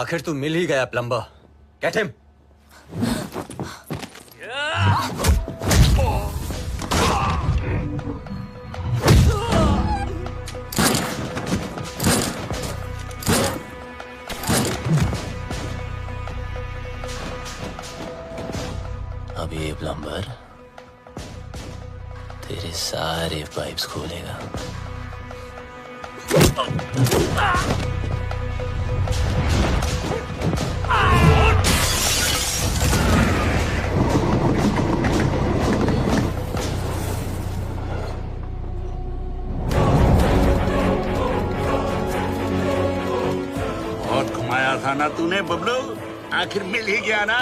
आखिर तू मिल ही गया प्लम्बर। Get him. अब ये प्लम्बर तेरे सारे पाइप्स खोलेगा। बहुत घुमाया था ना तूने बबलू, आखिर मिल ही गया ना।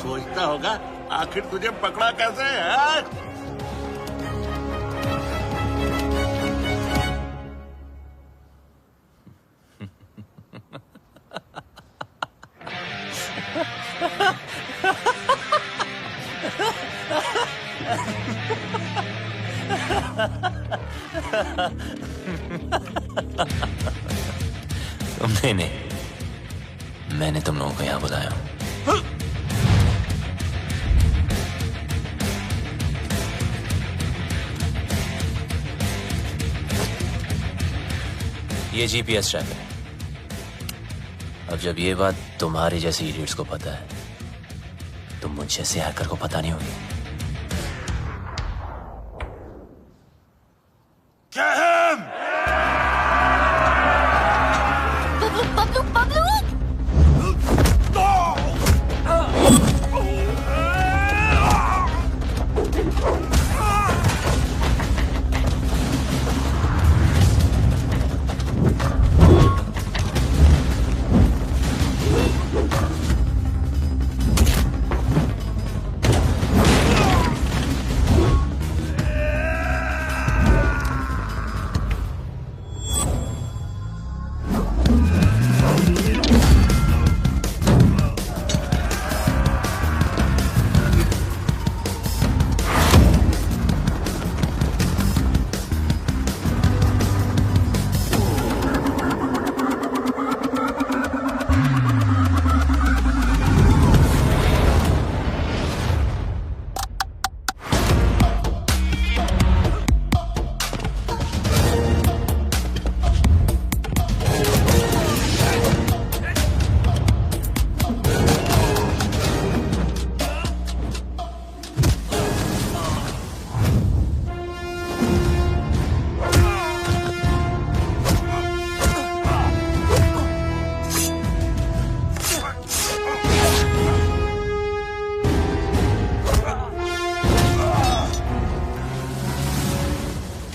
सोचता होगा आखिर तुझे पकड़ा कैसे है? तुमने नहीं, मैंने तुम लोगों को यहाँ बुलाया। ये जीपीएस ट्रैकर है। अब जब ये बात तुम्हारे जैसे इडियट्स को पता है तो मुझ जैसे हैकर को पता नहीं होगी।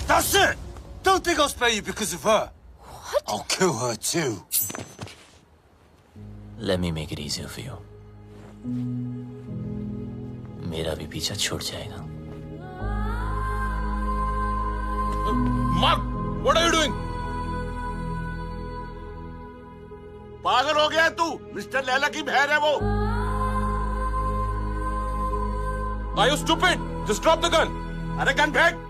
That's it! Don't think I'll spare you because of her. What? I'll kill her too. Let me make it easier for you. मेरा भी पीछा छूट जाएगा। Mark, what are you doing? पागल हो गया तू? मिस्टर लैला की बहन है वो। Are you stupid? Just drop the gun. अरे गन फेंक।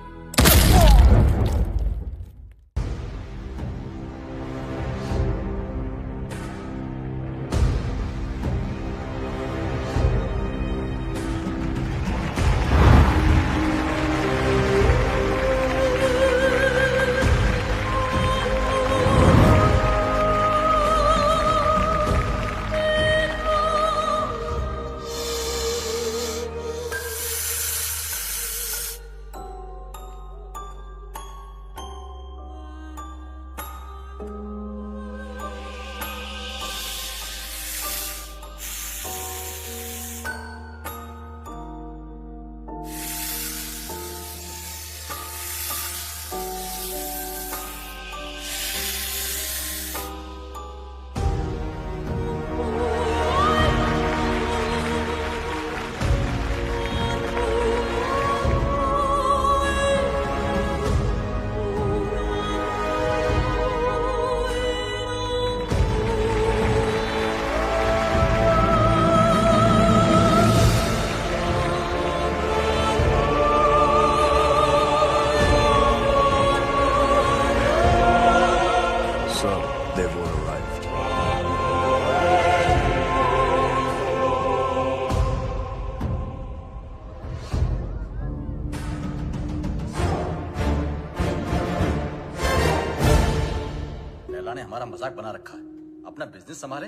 ने हमारा मजाक बना रखा है। अपना बिजनेस संभाले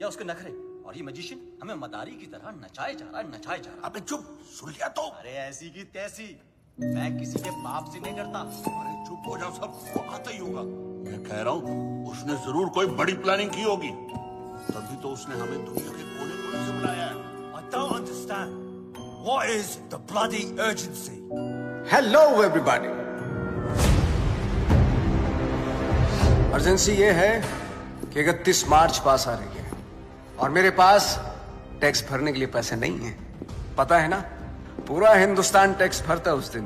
या उसके नखरे। और ये मैजिशियन हमें मदारी की तरह नचाए जा रहा है, नचाए जा रहा है। अबे चुप, सुन लिया तो। अरे ऐसी की तैसी, मैं किसी के बाप से नहीं डरता। अरे चुप हो जाओ, सबको आता ही होगा। मैं कह रहा हूँ उसने जरूर कोई बड़ी प्लानिंग की होगी, तभी तो उसने हमें दुनिया के कोने कोने से बुलाया है। I don't understand. What is the bloody urgency? Hello everybody. Urgency ये है कि 31 मार्च पास आ रही है और मेरे पास टैक्स भरने के लिए पैसे नहीं है। पता है ना, पूरा हिंदुस्तान टैक्स भरता है उस दिन।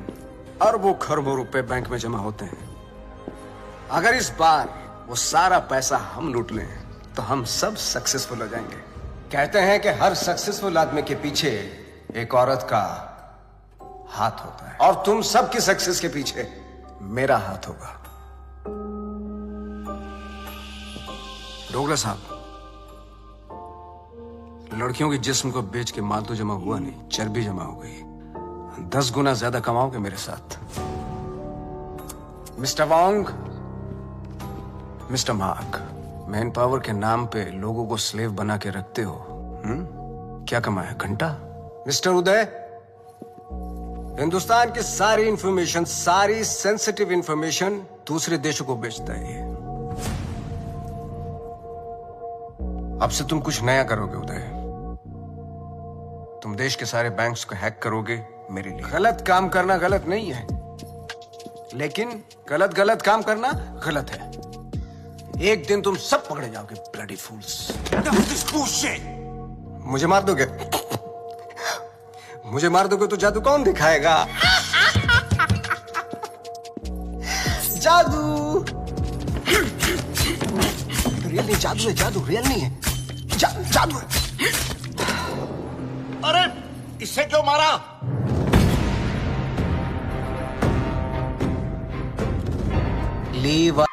अरबों खरबों रुपए बैंक में जमा होते हैं। अगर इस बार वो सारा पैसा हम लूट लें तो हम सब सक्सेसफुल हो जाएंगे। कहते हैं कि हर सक्सेसफुल आदमी के पीछे एक औरत का हाथ होता है और तुम सबकी सक्सेस के पीछे मेरा हाथ होगा। डोगला साहब, लड़कियों के जिस्म को बेच के माल तो जमा हुआ नहीं, चर्बी जमा हो गई। 10 गुना ज्यादा कमाओगे मेरे साथ। Mister Wong, mister mark, man power के नाम पे लोगों को स्लेव बना के रखते हो। क्या कमाया? घंटा। मिस्टर उदय, हिंदुस्तान की सारी इंफॉर्मेशन, सारी सेंसिटिव इंफॉर्मेशन दूसरे देशों को बेचता है ये। अब से तुम कुछ नया करोगे उदय। तुम देश के सारे बैंक्स को हैक करोगे मेरे लिए। गलत काम करना गलत नहीं है, लेकिन गलत काम करना गलत है। एक दिन तुम सब पकड़े जाओगे, ब्लडी फूल्स। मुझे मार दोगे? मुझे मार दोगे तो जादू कौन दिखाएगा? जादू रियल नहीं, जादू है, जादू रियल नहीं है, जादू है। अरे इससे क्यों मारा? लीव।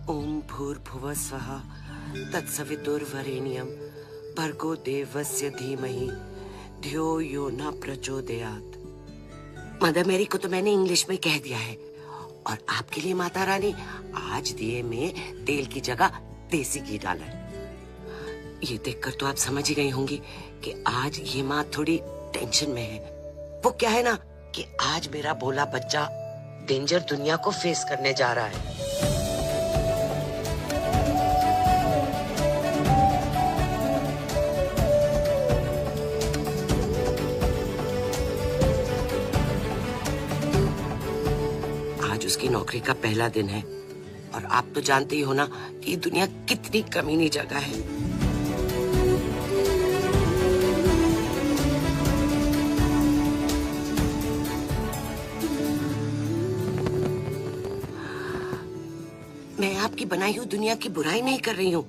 ओम भूर्भुवः स्वः तत्सवितुर्वरेण्यं भर्गो देवस्य धीमहि धियो यो न प्रचोदयात्। मदर मेरी को तो मैंने इंग्लिश में कह दिया है, और आपके लिए माता रानी आज दिए में तेल की जगह देसी घी डाला है। ये देखकर तो आप समझ ही गई होंगी कि आज ये माँ थोड़ी टेंशन में है। वो क्या है ना कि आज मेरा बोला बच्चा डेंजर दुनिया को फेस करने जा रहा है। उसकी नौकरी का पहला दिन है, और आप तो जानते ही हो ना कि दुनिया कितनी कमीनी जगह है। मैं आपकी बनाई हुई दुनिया की बुराई नहीं कर रही हूँ।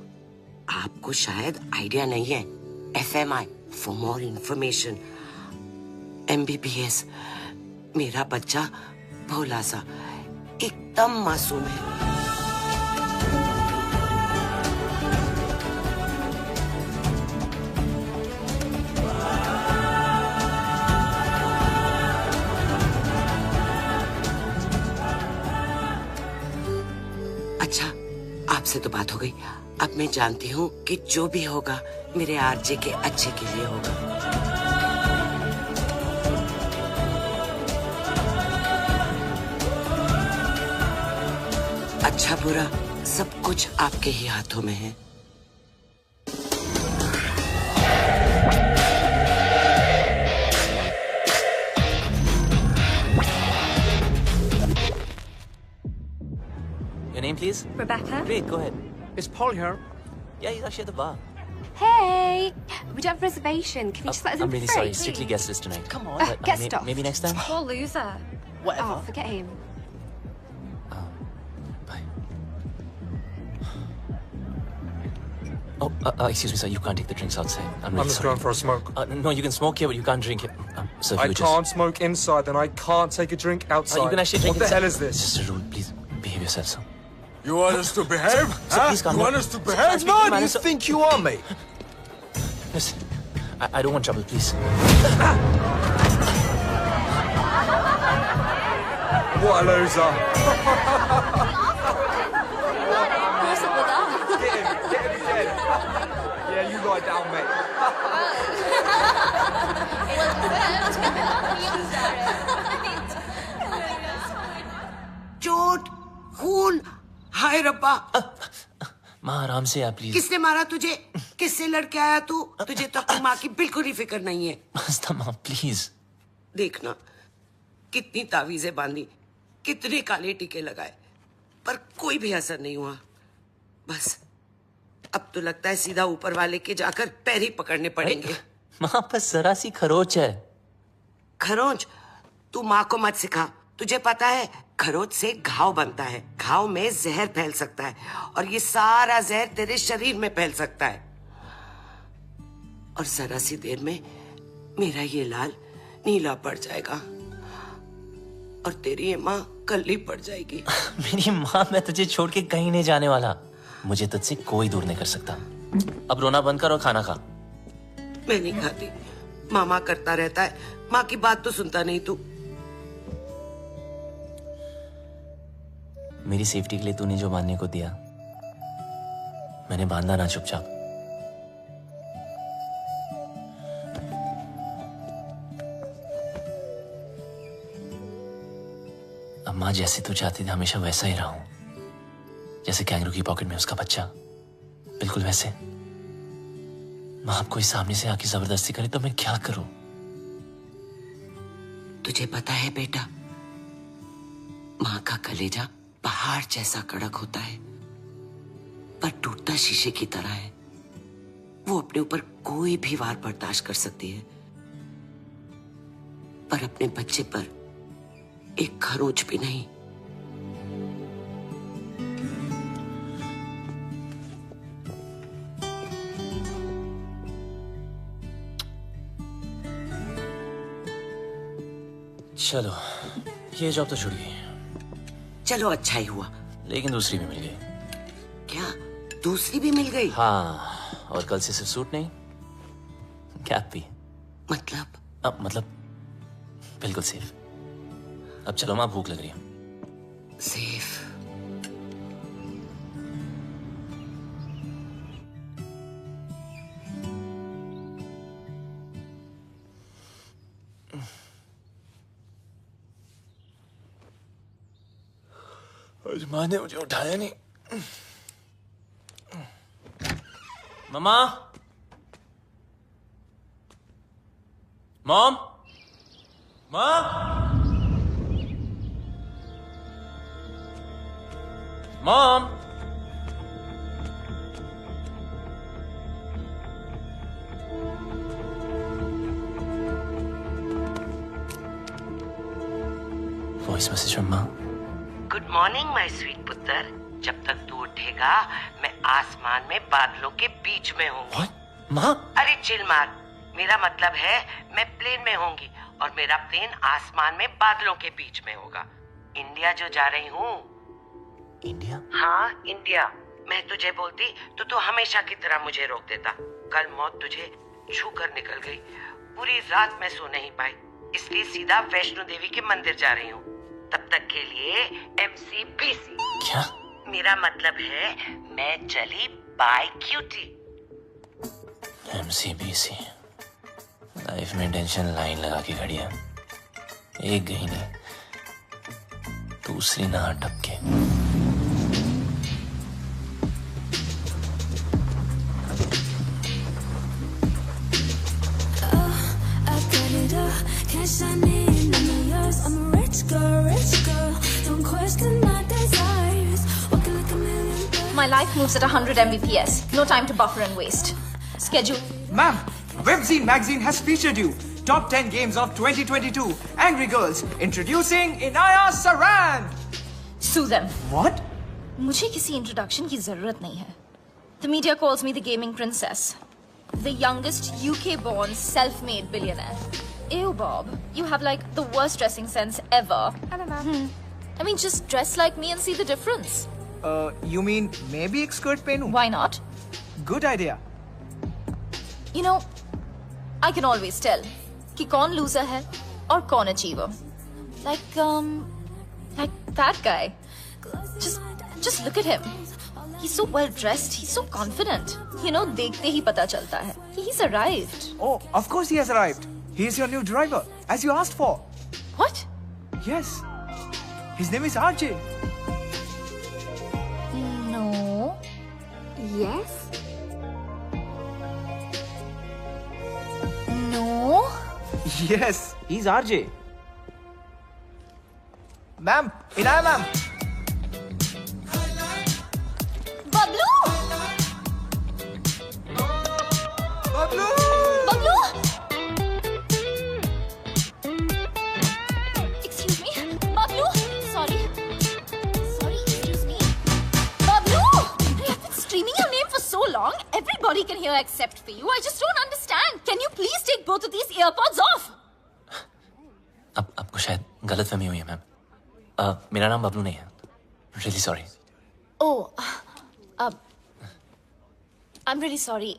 आपको शायद आइडिया नहीं है। FMI for more information, MBBS। मेरा बच्चा भोला सा एकदम मासूम है। अच्छा, आपसे तो बात हो गई। अब मैं जानती हूँ कि जो भी होगा मेरे आरजे के अच्छे के लिए होगा। अच्छा बुरा सब कुछ आपके ही हाथों में है। Your name, please? Rebecca. Great, go ahead. Is Paul here? Yeah, he's actually at the bar. Hey, we don't have a reservation. Can you just let us in I'm for really free, sorry. please? Strictly guest list tonight. Come on. Get stuff. Maybe next time. Poor loser. Whatever. Oh, forget him. Bye. Oh, excuse me, sir. You can't take the drinks outside. I'm really I'm just sorry. going for a smoke. No, you can smoke here, but you can't drink it. So if I you can't smoke inside, then I can't take a drink outside. You can actually drink What the inside. hell is It's this? just a rule. Please behave yourself, sir. You want us to behave? Sir, please calm You down. want us to behave? No, No, do you think you are, mate? Listen, I don't want trouble, please. What a loser. Get him again. Yeah, you lie down, mate. चोट, खून, हाय रब्बा। माँ आराम से आप please. किसने मारा तुझे? किससे लड़के आया तू? तुझे तो अपनी माँ की बिल्कुल ही फिक्र नहीं है। मस्ता माँ प्लीज। देखना कितनी तावीजें बांधी, कितने काले टीके लगाए, पर कोई भी असर नहीं हुआ। बस अब तो लगता है सीधा ऊपर वाले के जाकर पैर ही पकड़ने पड़ेंगे। माँ बस जरा सी खरोच है। खरोंच? तू माँ को मत सिखा। तुझे पता है खरोच से घाव बनता है, घाव में जहर फैल सकता है और ये सारा जहर तेरे शरीर में फैल सकता है और जरा सी देर में मेरा ये लाल नीला पड़ जाएगा और तेरी ये माँ कल्ली पड़ जाएगी। मेरी माँ, मैं तुझे छोड़ के कहीं नहीं जाने वाला। मुझे तुझसे कोई दूर नहीं कर सकता। अब रोना बंद कर और खाना खा। मैं नहीं खाती। मामा करता रहता है, माँ की बात तो सुनता नहीं तू। मेरी सेफ्टी के लिए तूने जो बांधने को दिया मैंने बांधा ना चुपचाप। अब माँ जैसे तू चाहती थी हमेशा वैसा ही रहा हूं, जैसे कैंगरू की पॉकेट में उसका बच्चा, बिल्कुल वैसे। माँ अब कोई सामने से आके जबरदस्ती करे तो मैं क्या करूं? तुझे पता है बेटा, माँ का कलेजा पहाड़ जैसा कड़क होता है पर टूटता शीशे की तरह है। वो अपने ऊपर कोई भी वार बर्दाश्त कर सकती है पर अपने बच्चे पर एक खरोंच भी नहीं। चलो ये जॉब तो छूट गई। चलो अच्छा ही हुआ। लेकिन दूसरी भी मिल गई। क्या दूसरी भी मिल गई? हाँ, और कल से सिर्फ सूट नहीं, कैप भी। मतलब? मतलब बिल्कुल सेफ। अब चलो माँ, भूख लग रही है। सेफ? आज माँ ने मुझे उठाया नहीं। मम्मा, मॉम, माँ, मॉम। वॉइस मैसेज फ्रॉम माँ। गुड मॉर्निंग माय स्वीट पुत्र। जब तक तू उठेगा मैं आसमान में बादलों के बीच में हूँ। माँ? अरे चिल मार। मेरा मतलब है मैं प्लेन में होंगी और मेरा प्लेन आसमान में बादलों के बीच में होगा। इंडिया जो जा रही हूँ। इंडिया? हाँ इंडिया। मैं तुझे बोलती तो तू हमेशा की तरह मुझे रोक देता। कल मौत तुझे छू कर निकल गई। पूरी रात मैं सो नहीं पाई, इसलिए सीधा वैष्णो देवी के मंदिर जा रही हूँ। तब तक के लिए MCBC। क्या? मेरा मतलब है मैं चली बाय क्यूटी। MCBC। लाइफ में टेंशन लाइन लगा के खड़ी है। एक गई नहीं, दूसरी ना अटक के। My life moves at 100 Mbps. No time to buffer and waste. Schedule. Ma'am, Webzine magazine has featured you. Top 10 games of 2022. Angry Girls. Introducing Inaya Saran. Sue them. What? मुझे किसी introduction की जरूरत नहीं है. The media calls me the gaming princess. The youngest UK-born self-made billionaire. Ew, Bob. You have like the worst dressing sense ever. Hello, ma'am. I mean, just dress like me and see the difference. You mean maybe एक skirt पहनूं? Why not? Good idea. You know, I can always tell कि कौन loser है और कौन achiever. Like, Like that guy. Just look at him. He's so well dressed. He's so confident. You know, देखते ही पता चलता है. He's arrived. Oh, of course he has arrived. He is your new driver, as you asked for. What? Yes. His name is RJ. No. Yes? No. Yes, he's RJ. Ma'am, Inaya ma'am. Bablu! Bablu! Bablu! Excuse me. Bablu! Sorry. Excuse me. Bablu! I have been screaming your name for so long. Everybody can hear except for you. I just don't understand. Can you please take both of these earpods off? अब आपको शायद गलतफहमी हुई है ma'am. मेरा नाम बबलू नहीं है. Really sorry. Oh, I'm really sorry.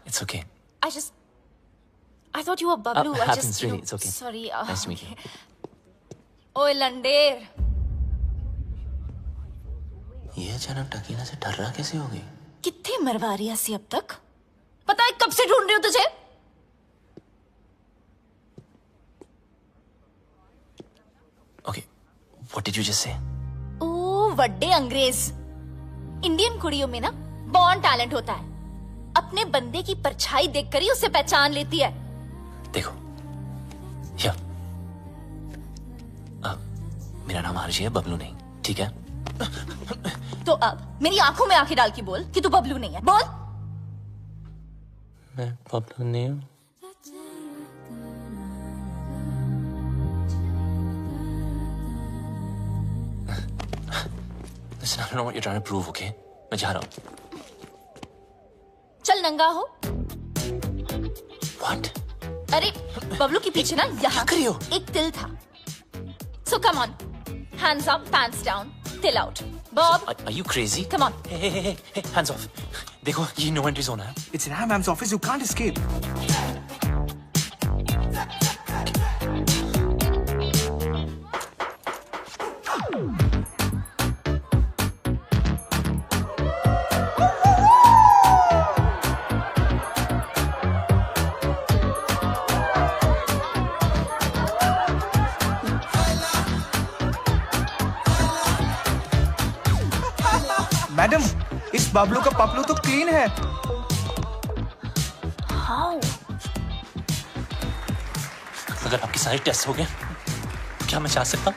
It's okay. I thought you were Bablu. Happens really. It's okay. Sorry. Nice to meet you. ओए लंडेर. ये अचानक टकीना से डर रहा कैसे हो गई? कितने मरवा रही है अब तक? पता है कब से ढूंढ रही हूँ तुझे? Okay. What did you just say? ओ वड्डे अंग्रेज. इंडियन कुड़ियों में ना बॉर्न टैलेंट होता है. अपने बंदे की परछाई देखकर ही उसे पहचान लेती है. देखो. या. मेरा नाम आरजी है, बबलू नहीं. ठीक है? तो अब मेरी आंखों में आंखें डाल के बोल कि तू बबलू नहीं है. बोल. मैं बबलू नहीं हूँ. Listen, I don't know what you're trying to prove, okay? मैं जा रहा हूँ. चल नंगा हो. What? अरे बबलू के पीछे ना यहाँ करियो? एक तिल था. So come on, hands up, pants down, till out. Bob, Are you crazy? come on. Hey, hands off. देखो, ये no entry zone है. It's Inaya ma'am's office. You can't escape. Madam, इस बबलू का पपलू तो क्लीन है. How? अगर आपके सारे टेस्ट हो गए, क्या मैं जा सकता?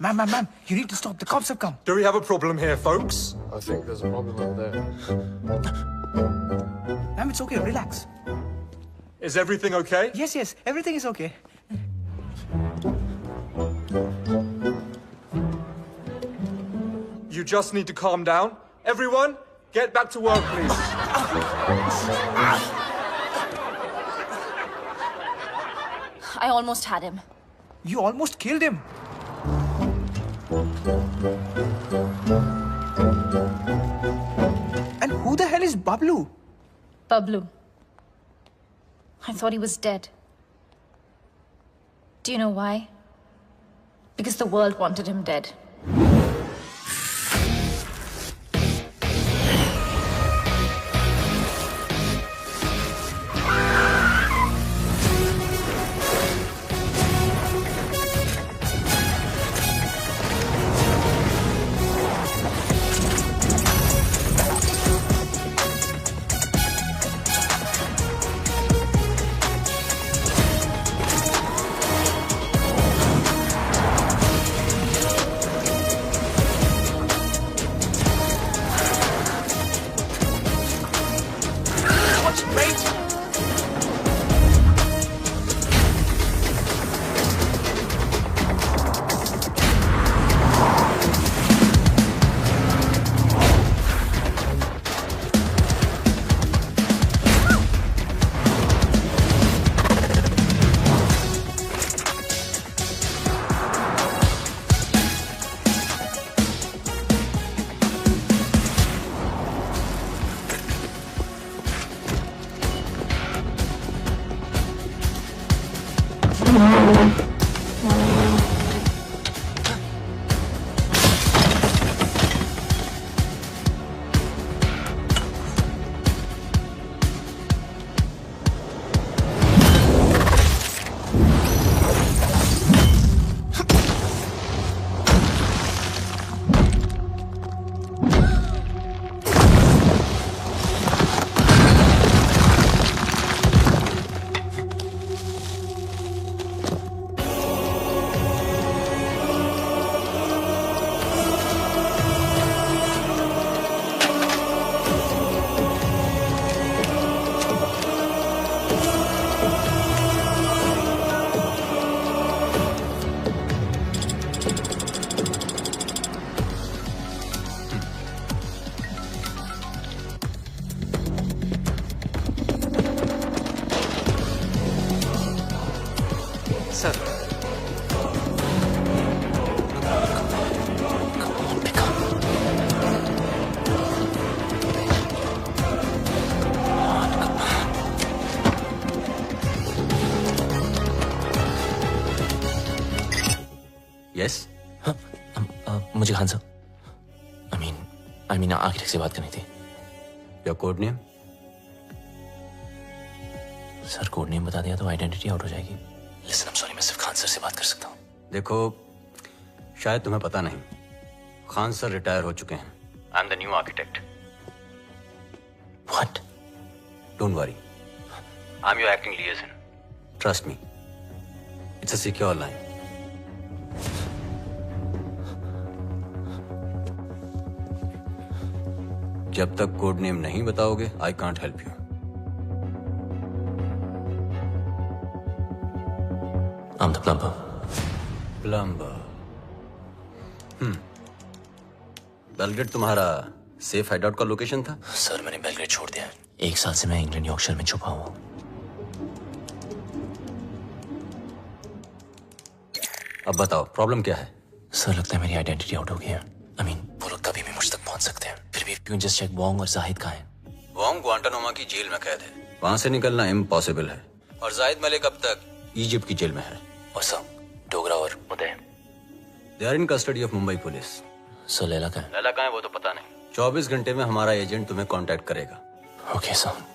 Ma'am, you need to stop. The cops have come. Do we have a problem here, folks? I think there's a problem over there. Ma'am, it's okay. Relax. Is everything okay? Yes. Everything is okay. You just need to calm down. Everyone, get back to work, please. I almost had him. You almost killed him. And who the hell is Bablu? Bablu. I thought he was dead. Do you know why? Because the world wanted him dead. Sir yes मुझे खान साहब I mean आखिर से बात करनी थी। Your code name? Sir code name बता दिया तो आइडेंटिटी आउट हो जाएगी। लिसन आई एम सॉरी, मैं सिर्फ खान सर से बात कर सकता हूँ। देखो, शायद तुम्हें पता नहीं, खान सर रिटायर हो चुके हैं। I am the new architect. What? Don't worry, I am your acting लिएजन। Trust me, it's a secure line. जब तक कोड नेम नहीं बताओगे, I can't help you. I'm the plumber. Plumber. Belgrade तुम्हारा safe hideout का location था? Sir मैंने Belgrade छोड़ दिया है। 1 साल से मैं इंग्लैंड यॉर्कशायर में छुपा हुआ हूँ। अब बताओ प्रॉब्लम क्या है? सर लगता है मेरी आइडेंटिटी आउट हो गई है। आई मीन वो लोग कभी भी मुझ तक पहुंच सकते हैं। फिर भी क्यों जस्ट चेक वोंग और जाहिद कहाँ हैं? वोंग ग्वांटानामो की जेल में कैद है, वहां से निकलना इम्पॉसिबल है। और जाहिद मलिक अब तक इजिप्ट की जेल में है। और सर डोगरा और Uday? They are in custody of Mumbai police. Sir Laila कहाँ है? लैला कहाँ है वो तो पता नहीं। 24 घंटे में हमारा एजेंट तुम्हें कांटेक्ट करेगा। Okay sir.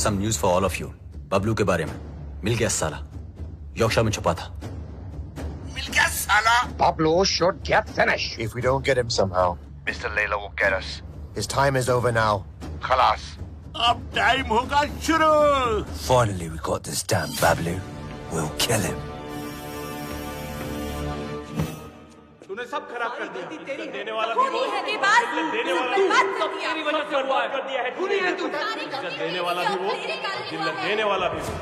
Some news for all of you. Bablu के बारे में। मिल गया साला, यॉर्कशायर में छुपा था। मिल गया साला। Pablo should get finished. If we don't get him somehow, Mr. Layla will get us. His time is over now. Khalas. अब टाइम होगा शुरू। Finally, we got this damn Bablu. We'll kill him. तूने सब खराब कर दिया। देने वाला भी वो, देने वाला तेरी वजह से बर्बाद कर दिया है। खूनी है तू। देने वाला भी वो, जिल्लत देने वाला भी वो।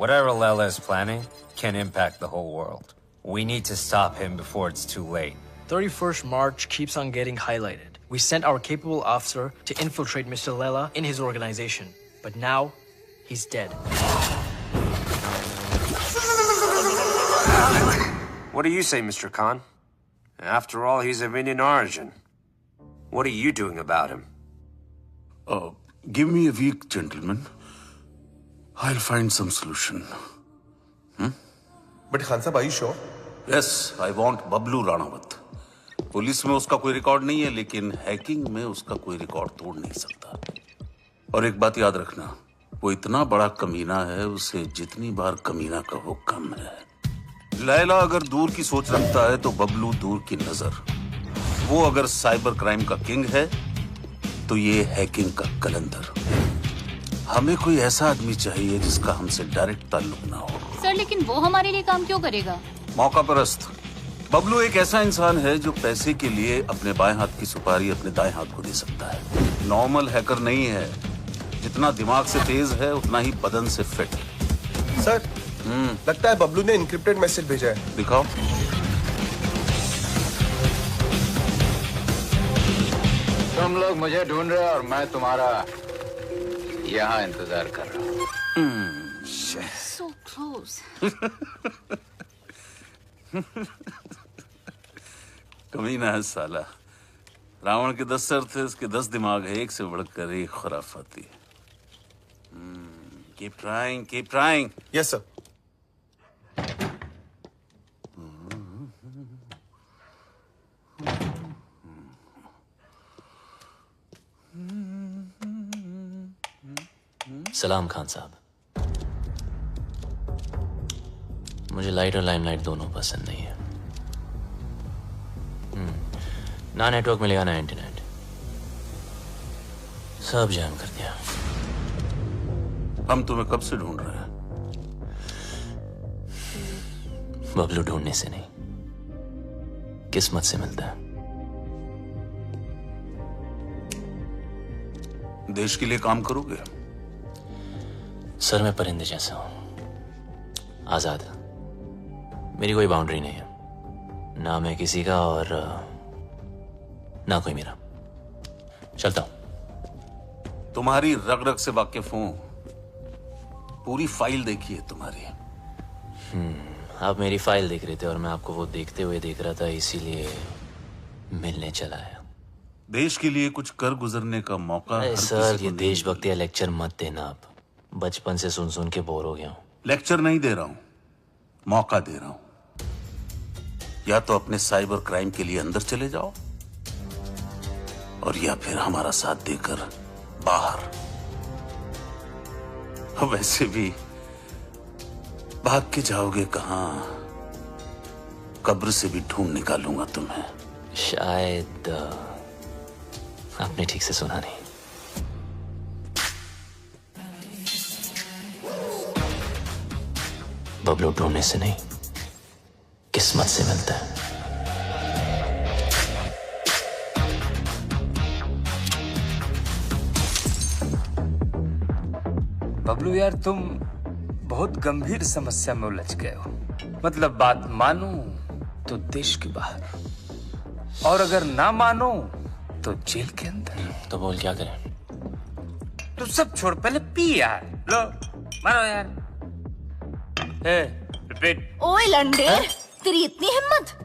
Whatever Layla is planning can impact the whole world. We need to stop him before it's too late. 31st March keeps on getting highlighted. We sent our capable officer to infiltrate Mr. Layla in his organization. But now, he's dead. What do you say, Mr. Khan? After all, he's of Indian origin. What are you doing about him? Give me a week, gentlemen. I'll find some solution. But Khan Sahab, are you sure? Yes, I want Bablu Ranawat. Police में उसका कोई record नहीं है, लेकिन hacking में उसका कोई record तोड़ नहीं सकता। और एक बात याद रखना, वो इतना बड़ा कमीना है, उसे जितनी बार कमीना कहो कम है। लैला अगर दूर की सोच रखता है तो बबलू दूर की नजर। वो अगर साइबर क्राइम का किंग है तो ये हैकिंग का कलंदर। हमें कोई ऐसा आदमी चाहिए जिसका हमसे डायरेक्ट ताल्लुक ना हो। सर लेकिन वो हमारे लिए काम क्यों करेगा? मौका परस्त। बबलू एक ऐसा इंसान है जो पैसे के लिए अपने बाएं हाथ की सुपारी अपने दाएं हाथ को दे सकता है। नॉर्मल हैकर नहीं है, जितना दिमाग से तेज है उतना ही बदन से फिट। सर लगता है बबलू ने इनक्रिप्टेड मैसेज भेजा है। दिखाओ। तुम लोग मुझे ढूंढ रहे हो और मैं तुम्हारा यहाँ इंतजार कर रहा हूँ। So close. कमीना है साला। रावण के 10 सर थे, उसके 10 दिमाग है, एक से बढ़कर एक खुराफाती। Keep trying, keep trying. Yes, sir. सलाम खान साहब। मुझे लाइट और लाइमलाइट दोनों पसंद नहीं है। ना नेटवर्क मिलेगा ना इंटरनेट, सब जैम कर दिया। हम तुम्हें कब से ढूंढ रहे हैं? बबलू ढूंढने से नहीं, किस्मत से मिलता है। देश के लिए काम करोगे? सर मैं परिंदे जैसा हूं, आजाद। मेरी कोई बाउंड्री नहीं है, ना मैं किसी का और ना कोई मेरा। चलता हूं। तुम्हारी रग रग से वाकिफ हूं, पूरी फाइल देखी है तुम्हारी। आप मेरी फाइल देख रहे थे और मैं आपको वो देखते हुए देख रहा था, इसीलिए मिलने चला आया। देश के लिए कुछ कर गुजरने का मौका। अरे सर ये देशभक्ति या लेक्चर मत देना। आप बचपन से सुन सुन के बोर हो गया हूं। लेक्चर नहीं दे रहा हूं, मौका दे रहा हूं। या तो अपने साइबर क्राइम के लिए अंदर चले जाओ और या फिर हमारा साथ देकर बाहर। वैसे भी भाग के जाओगे कहां? कब्र से भी ढूंढ निकालूंगा तुम्हें। शायद आपने ठीक से सुना नहीं। बबलू ढूंढने से नहीं, किस्मत से मिलता है। बबलू यार तुम बहुत गंभीर समस्या में उलझ गए हो। मतलब बात मानो तो देश के बाहर, और अगर ना मानो तो जेल के अंदर। तो बोल क्या करें? तो सब छोड़, पहले पी यार। लो मारो यार। रिपीट। ओए लंडेर, तेरी इतनी हिम्मत?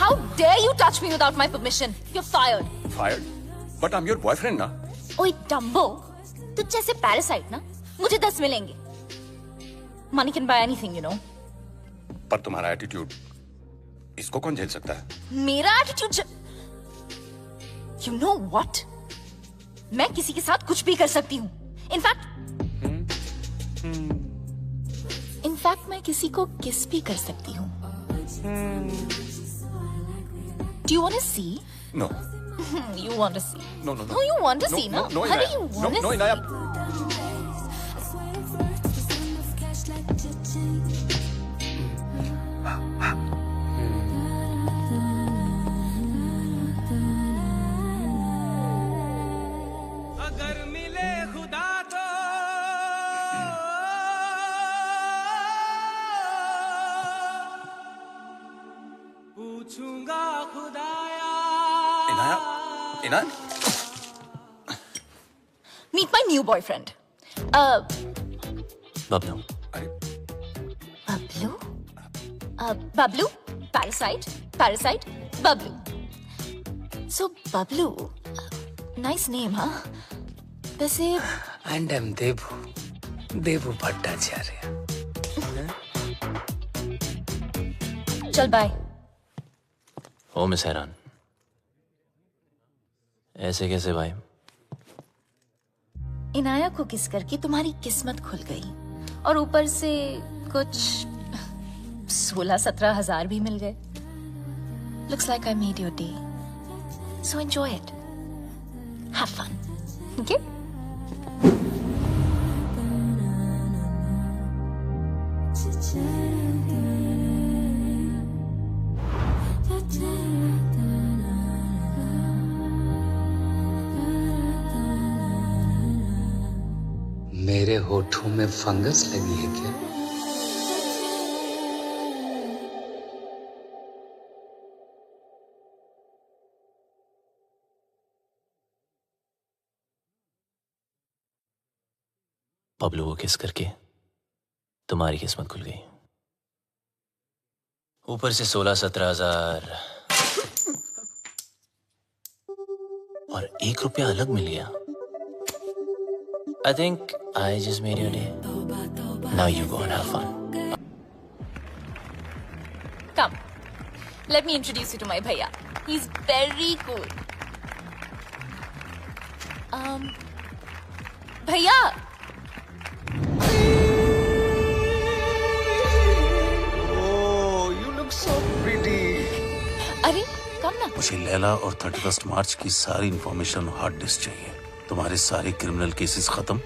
How dare you touch me without my permission? You're fired. Fired? But I'm your boyfriend, ना? ओए डम्बो, तुझ जैसे पैरासाइट ना मुझे 10 मिलेंगे। Money can buy anything, you know. पर तुम्हारा एटीट्यूड, इसको कौन झेल सकता है? मेरा एटीट्यूड? You know what? मैं किसी के साथ कुछ भी कर सकती हूँ। इनफैक्ट मैं किसी को किस भी कर सकती हूँ। Do you want to see? No. You want to see? No. No, you want to see, no? No, Honey, you want to see? Inaya. अगर मिले खुदा तो पूछूंगा खुदाया। Inaya? Meet my new boyfriend. Bablu. Bablu? Bablu? Parasite? Bablu. So, Bablu. Nice name, huh? वैसे And I'm देवू भट्टाचार्य। चल bye. ओ miss हैरान, ऐसे कैसे भाई? इनाया को किस करके तुम्हारी किस्मत खुल गई और ऊपर से कुछ 16-17 हजार भी मिल गए। Looks like I made your day. So enjoy it. Have fun. Okay? मेरे होठों में फंगस लगी है क्या? बबलू को किस करके तुम्हारी किस्मत खुल गई। ऊपर से 16-17 हजार और 1 रुपया अलग मिल गया। I think I just made your day. Now you go and have fun. Come. Let me introduce you to my bhaiya. He's very cool. Bhaiya. Oh, you look so pretty. अरे, come ना. मुझे लैला और 31 मार्च की सारी information hard disk चाहिए। तुम्हारे सारे criminal cases खत्म,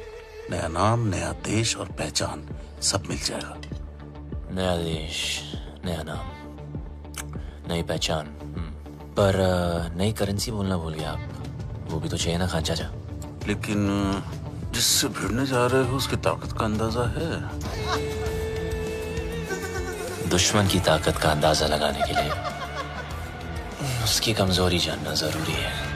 नया नाम, नया देश और पहचान सब मिल जाएगा। नया देश, नया नाम, नई पहचान, पर नई करेंसी बोलना भूल गया आप। वो भी तो चाहिए ना खान चाचा। लेकिन जिससे भिड़ने जा रहे हो उसकी ताकत का अंदाजा है? दुश्मन की ताकत का अंदाजा लगाने के लिए उसकी कमजोरी जानना जरूरी है।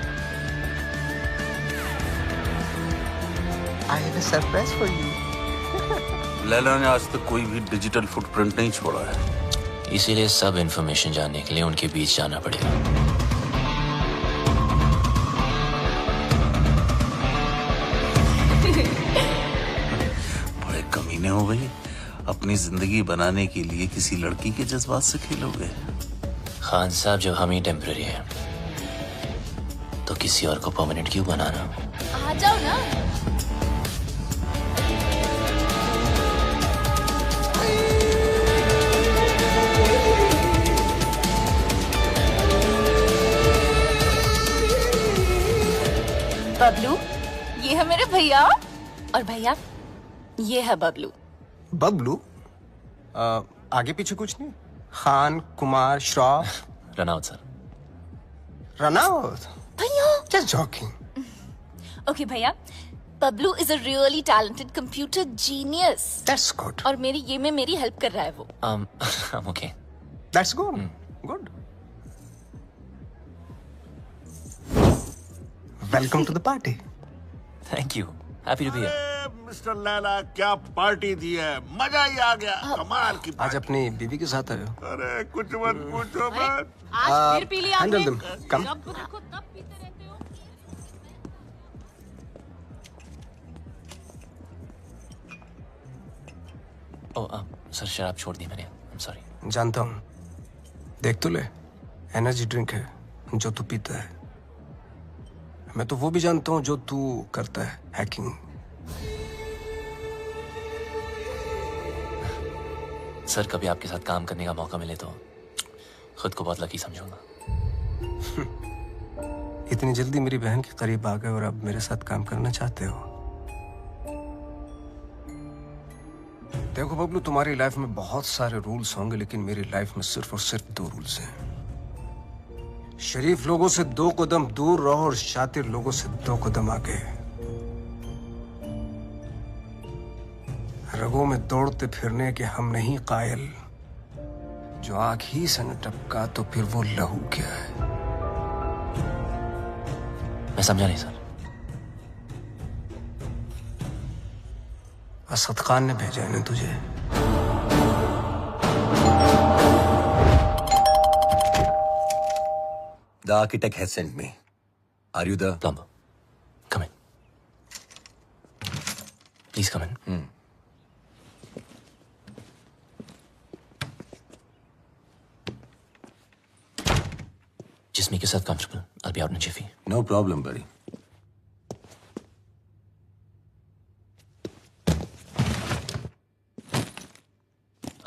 I have a surprise for you. Laila ने आज तक कोई भी डिजिटल फुटप्रिंट नहीं छोड़ा है। इसीलिए सब इंफॉर्मेशन जानने के लिए उनके बीच जाना पड़ेगा। बड़े कमीने हो गई। अपनी जिंदगी बनाने के लिए किसी लड़की के जज्बात से खेलोगे? खान साहब, जब हम ही टेम्पररी है तो किसी और को परमानेंट क्यों बनाना? आ जाओ ना। बबलू, ये है मेरे भैया, और भैया ये है बबलू। बबलू? आगे पीछे कुछ नहीं? Khan, Kumar, Shroff? Run out sir. Run out? भैया Just joking. ओके भैया, Bablu is a really talented computer genius. That's good. और मेरी ये में मेरी हेल्प कर रहा है वो। I'm okay. That's good. Good. Welcome to the party. Thank you. Happy to be here. Mister Laila, क्या पार्टी दी है, मजा ही आ गया। कमाल की आज अपनी बीवी के साथ आए हो? अरे कुछ मत पूछो मत। आज फिर पी लिया आपने। Handle them. Come. जब देखो तब पीते रहते हो। सर शराब छोड़ दी मैंने। I'm sorry. जानता हूँ। देख तो ले, एनर्जी ड्रिंक है जो तू पीता है। मैं तो वो भी जानता हूँ जो तू करता है, हैकिंग। सर, कभी आपके साथ काम करने का मौका मिले तो खुद को बहुत लकी समझूंगा। इतनी जल्दी मेरी बहन के करीब आ गए और अब मेरे साथ काम करना चाहते हो? देखो बबलू, तुम्हारी लाइफ में बहुत सारे रूल्स होंगे, लेकिन मेरी लाइफ में सिर्फ और सिर्फ 2 रूल्स हैं। शरीफ लोगों से 2 कदम दूर रहो और शातिर लोगों से 2 कदम आगे। रगों में दौड़ते फिरने के हम नहीं कायल। जो आंख ही से न टपका तो फिर वो लहू क्या है? मैं समझा नहीं सर। असद खान ने भेजा है ना तुझे? The architect has sent me. Are you the plumber? Come in. Please come in. Just make yourself comfortable. I'll be out in a jiffy. No problem, buddy.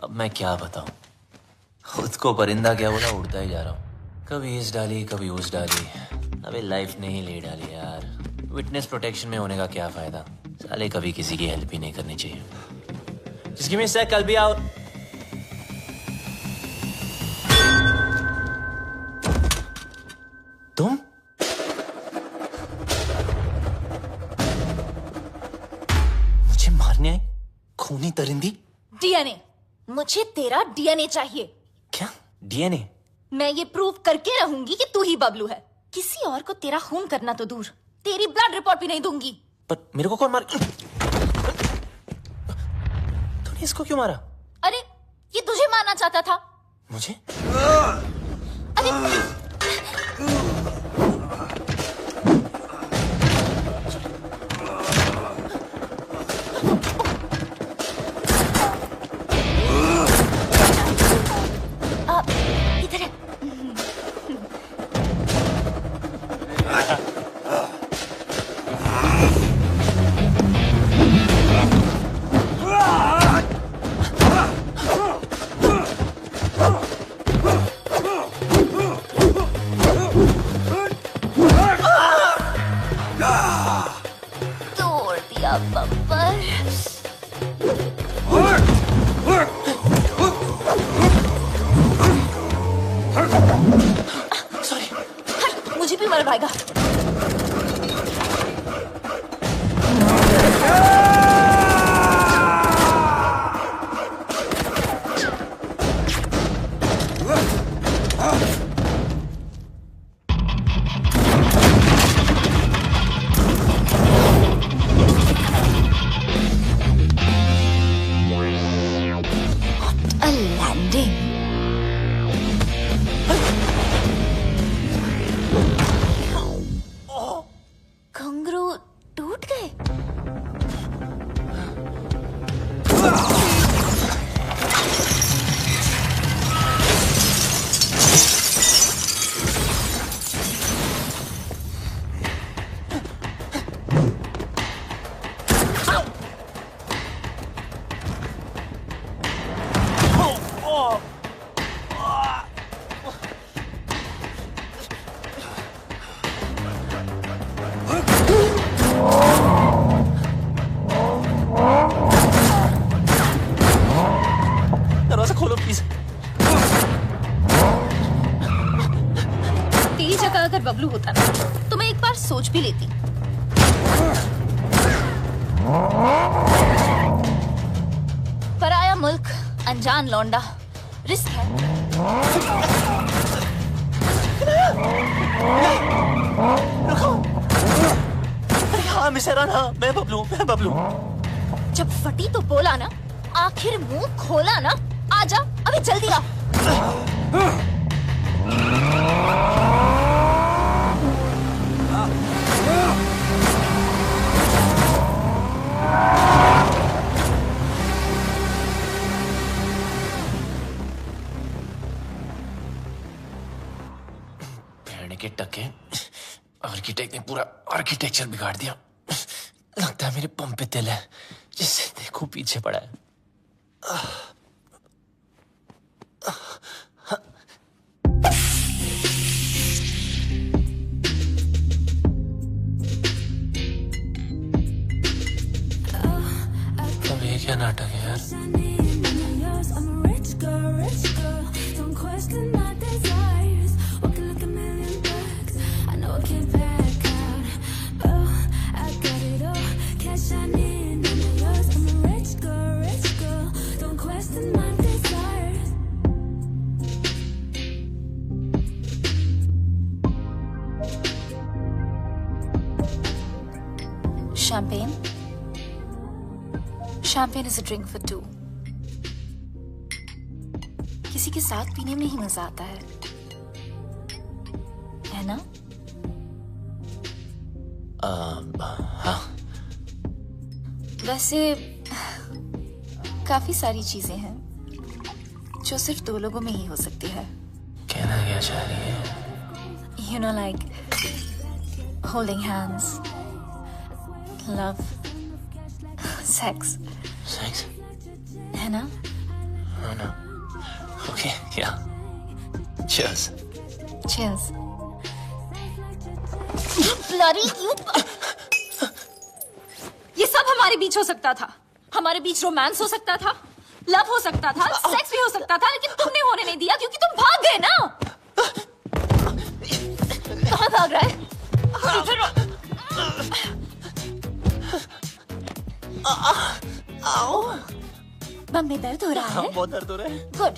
अब मैं क्या बताऊं? खुद को परिंदा क्या बोला, उड़ता ही जा रहा हूं। कभी इस डाली, कभी उस डाली। अबे लाइफ ने ही ले डाली यार। विटनेस प्रोटेक्शन में होने का क्या फायदा? साले कभी किसी की हेल्प ही नहीं करनी चाहिए। Just give me a sec, I'll be out. तुम? मुझे मारने आई? खूनी परिंदी? डीएनए, मुझे तेरा डीएनए चाहिए। क्या? डीएनए? मैं ये प्रूव करके रहूंगी कि तू ही बबलू है। किसी और को तेरा खून करना तो दूर, तेरी ब्लड रिपोर्ट भी नहीं दूंगी। पर मेरे को कौन मार? तूने इसको क्यों मारा? अरे ये तुझे मारना चाहता था। मुझे? अरे इधर है। तोड़ दिया बब्बर। सॉरी, मुझे भी मर पाएगा। A landing. घुंघरू टूट गए। दरवाजा खोलो प्लीज। तेरी जगह अगर बबलू होता ना तो मैं एक बार सोच भी लेती। पराया मुल्क, अनजान लौंडा, रिस्क है। रुको। अरे हाँ मिसेरान, हाँ मैं बबलू। जब फटी तो बोला ना, आखिर मुंह खोला ना। आजा अभी जल्दी आ। भेड़ने के टके, आर्किटेक्ट ने पूरा आर्किटेक्चर बिगाड़ दिया। लगता है मेरे पंप पे तिल है, जिससे देखो पीछे पड़ा है। अब ये क्या नाटक है यार? Champagne? Champagne is a drink for two. किसी के साथ पीने में ही मजा आता है ना? हाँ। वैसे काफी सारी चीजें हैं जो सिर्फ दो लोगों में ही हो सकती है। कहना क्या चाह रही है? You know, like holding hands, love, sex. Sex? है ना? Oh no. Okay, yeah. Cheers. Cheers. Bloody you. बीच हो सकता था, हमारे बीच रोमांस हो सकता था, लव हो सकता था, सेक्स भी हो सकता था, लेकिन तुमने होने नहीं दिया क्योंकि तुम भाग गए ना। कहाँ भाग रहा है? बम में दर्द हो रहा है? बहुत दर्द हो रहा है। Good.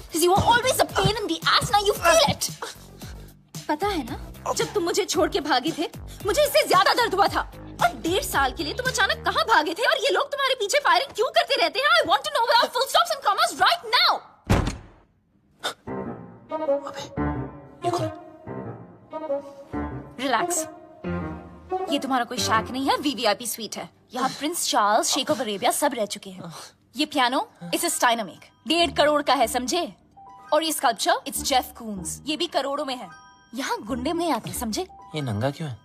Because you were always a pain in the ass, now you feel it. पता है ना, जब तुम मुझे छोड़ के भागे थे, मुझे इससे ज्यादा दर्द हुआ था। और 1.5 साल के लिए तुम अचानक कहाँ भागे थे और ये लोग तुम्हारे पीछे फायरिंग क्यों करते रहते हैं? I want to know where our full stops and commas right now. Relax. ये तुम्हारा कोई शैक नहीं है, VVIP स्वीट है। यहाँ Prince Charles, sheikh of Arabia सब रह चुके हैं। ये पियानो इसे स्टाइनर मेक 1.5 करोड़ का है, समझे? और ये स्कल्पचर इट्स जेफ कून्स, ये भी करोड़ों में है। यहाँ गुंडे में आते, समझे? ये नंगा क्यों है?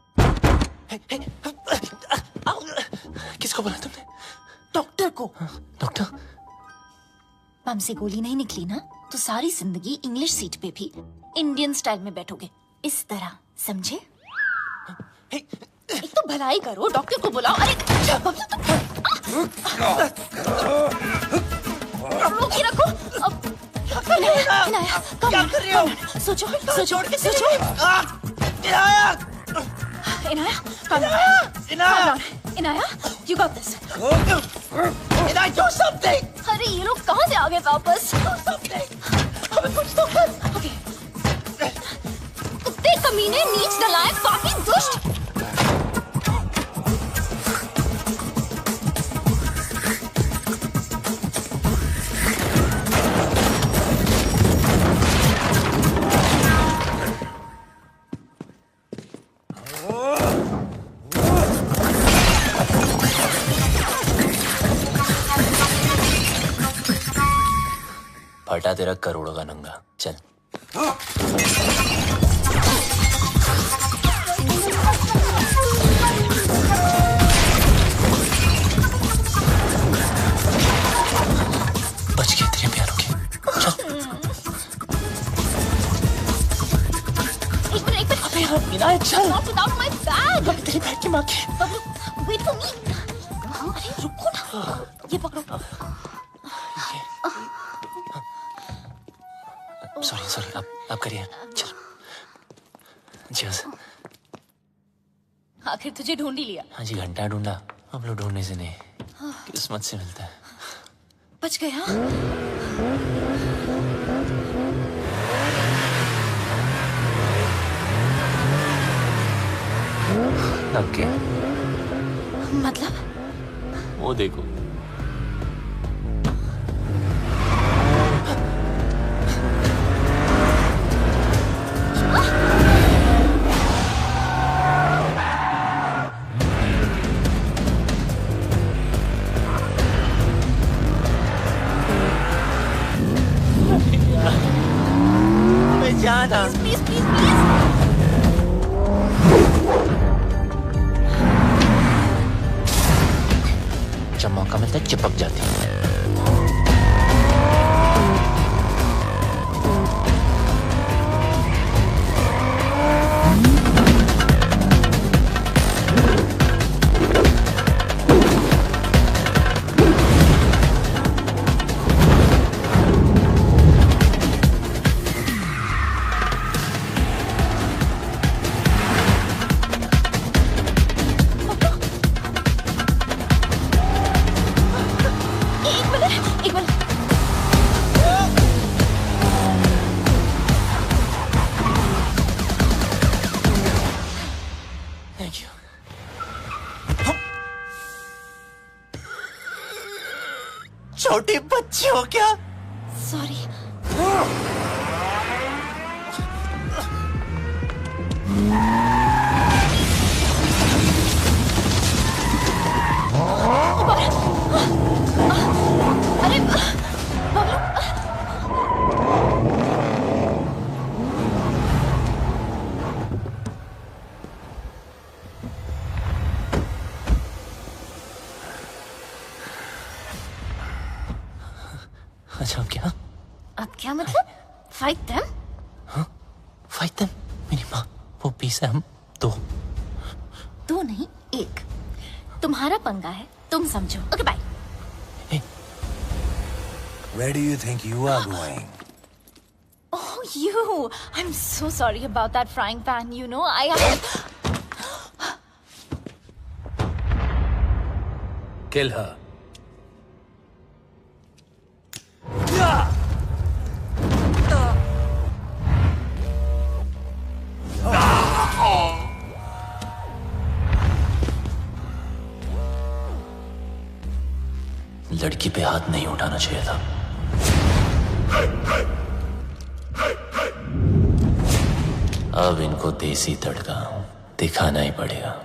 किसको बोला तुमने? डॉक्टर को। डॉक्टर? बम से गोली नहीं निकली ना, तो सारी जिंदगी इंग्लिश सीट पे भी इंडियन स्टाइल में बैठोगे, इस तरह, समझे? एक तो भलाई करो, डॉक्टर को बुलाओ। अरे रोके रखो। इनाया, क्या कर रही हो? सोचो, सोचो, सोचो। Inaya, you got this. Inaya, do something. अरे ये लोग कहाँ से आ गए वापस? Do something. हमें कुछ तो कर। Okay. कुत्ते कमीने, नीच नलायक, पापी दुष्ट। फटा तेरा करोड़ों का नंगा, चल। बच गए तेरे प्यारों के, चल। एक मिनट। अबे इनायत चल। Not without my bag. तेरी बैग की माँ की। Wait for me. अरे रुको ना, ये पकड़ो। सॉरी, आप करिए, चलो। Cheers। आखिर तुझे ढूंढ ही लिया। हाँ जी, घंटा ढूंढा, हम लोग ढूंढने से नहीं, किस्मत से मिलता है। बच गया। ओके। मतलब? वो देखो। जाना। Please. जब मौका मिलता है चिपक जाती है। एक मिनट। Thank you। छोटी बच्ची हो क्या? सॉरी। अरे अच्छा, अब क्या मतलब? Fight them? हाँ, फाइट देम? मेरी माँ, वो 20 है, हम 2 नहीं, 1। तुम्हारा पंगा है तुम समझो। Okay bye. Where do you think you are going? Oh, you. I'm so sorry about that frying pan. You know, Kill her. लड़की पे हाथ नहीं उठाना चाहिए था। अब इनको देसी तड़का दिखाना ही पड़ेगा।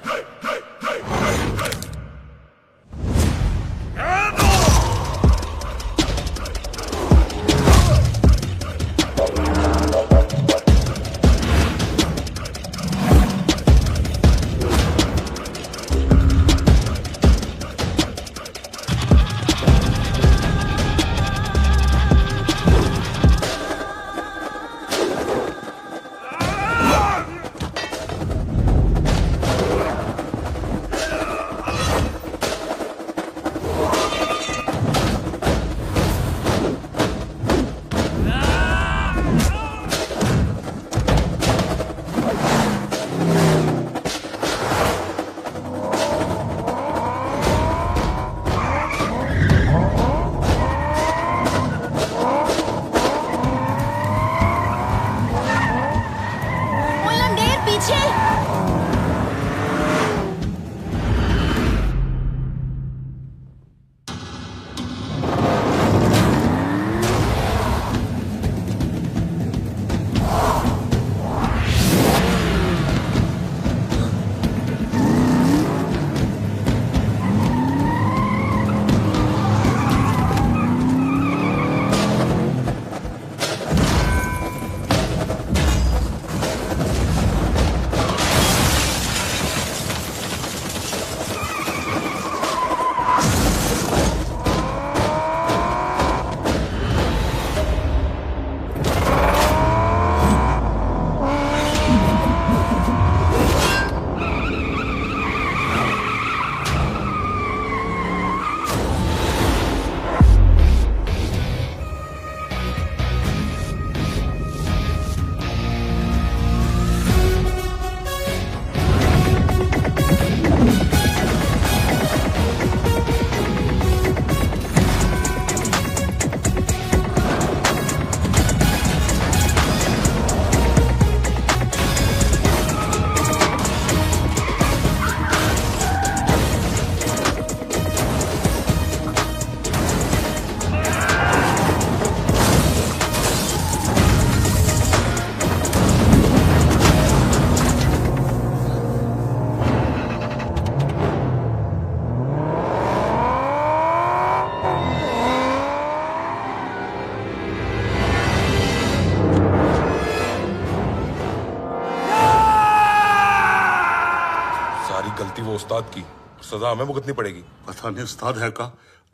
उस्ताद की सजा हमें भुगतनी पड़ेगी। पता नहीं उस्ताद है का,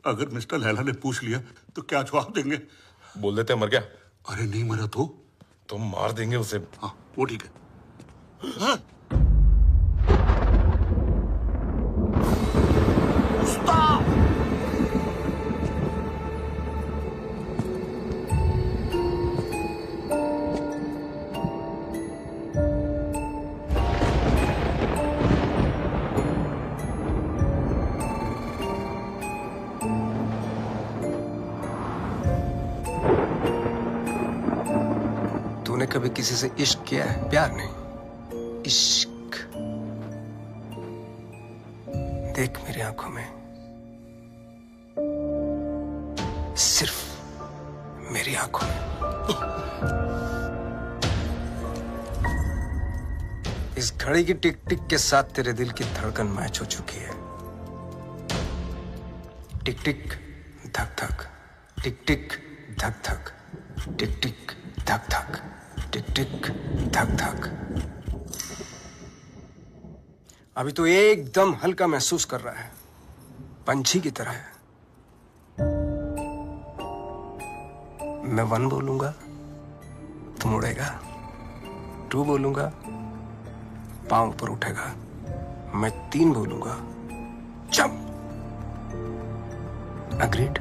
अगर मिस्टर लैला ने पूछ लिया तो क्या जवाब देंगे? बोल देते मर गया। अरे नहीं मरा तो मार देंगे उसे। हाँ वो ठीक है। हाँ? तूने कभी किसी से इश्क किया है? प्यार नहीं, इश्क। देख मेरी आंखों में, सिर्फ मेरी आंखों में। इस घड़ी की टिक टिक के साथ तेरे दिल की धड़कन मैच हो चुकी है। टिक टिक धक धक, टिक टिक धक धक, टिक टिक धक धक, टिक टिक धक धक। अभी तो एकदम हल्का महसूस कर रहा है, पंछी की तरह है। मैं 1 बोलूंगा तुम उड़ेगा, 2 बोलूंगा पांव ऊपर उठेगा, मैं 3 बोलूंगा जंप, Agreed?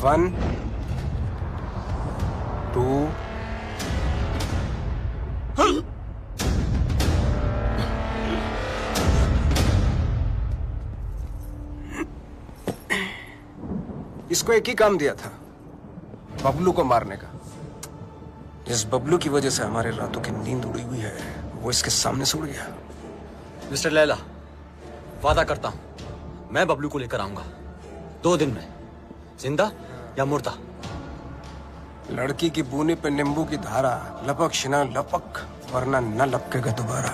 1, 2. इसको एक ही काम दिया था, बबलू को मारने का। जिस बबलू की वजह से हमारे रातों की नींद उड़ी हुई है, वो इसके सामने से उड़ गया। मिस्टर लैला, वादा करता हूं मैं बबलू को लेकर आऊंगा 2 दिन में, जिंदा या मुर्दा। लड़की की बूनी पे नींबू की धारा, लपक शिना लपक, वरना न लपकेगा दोबारा।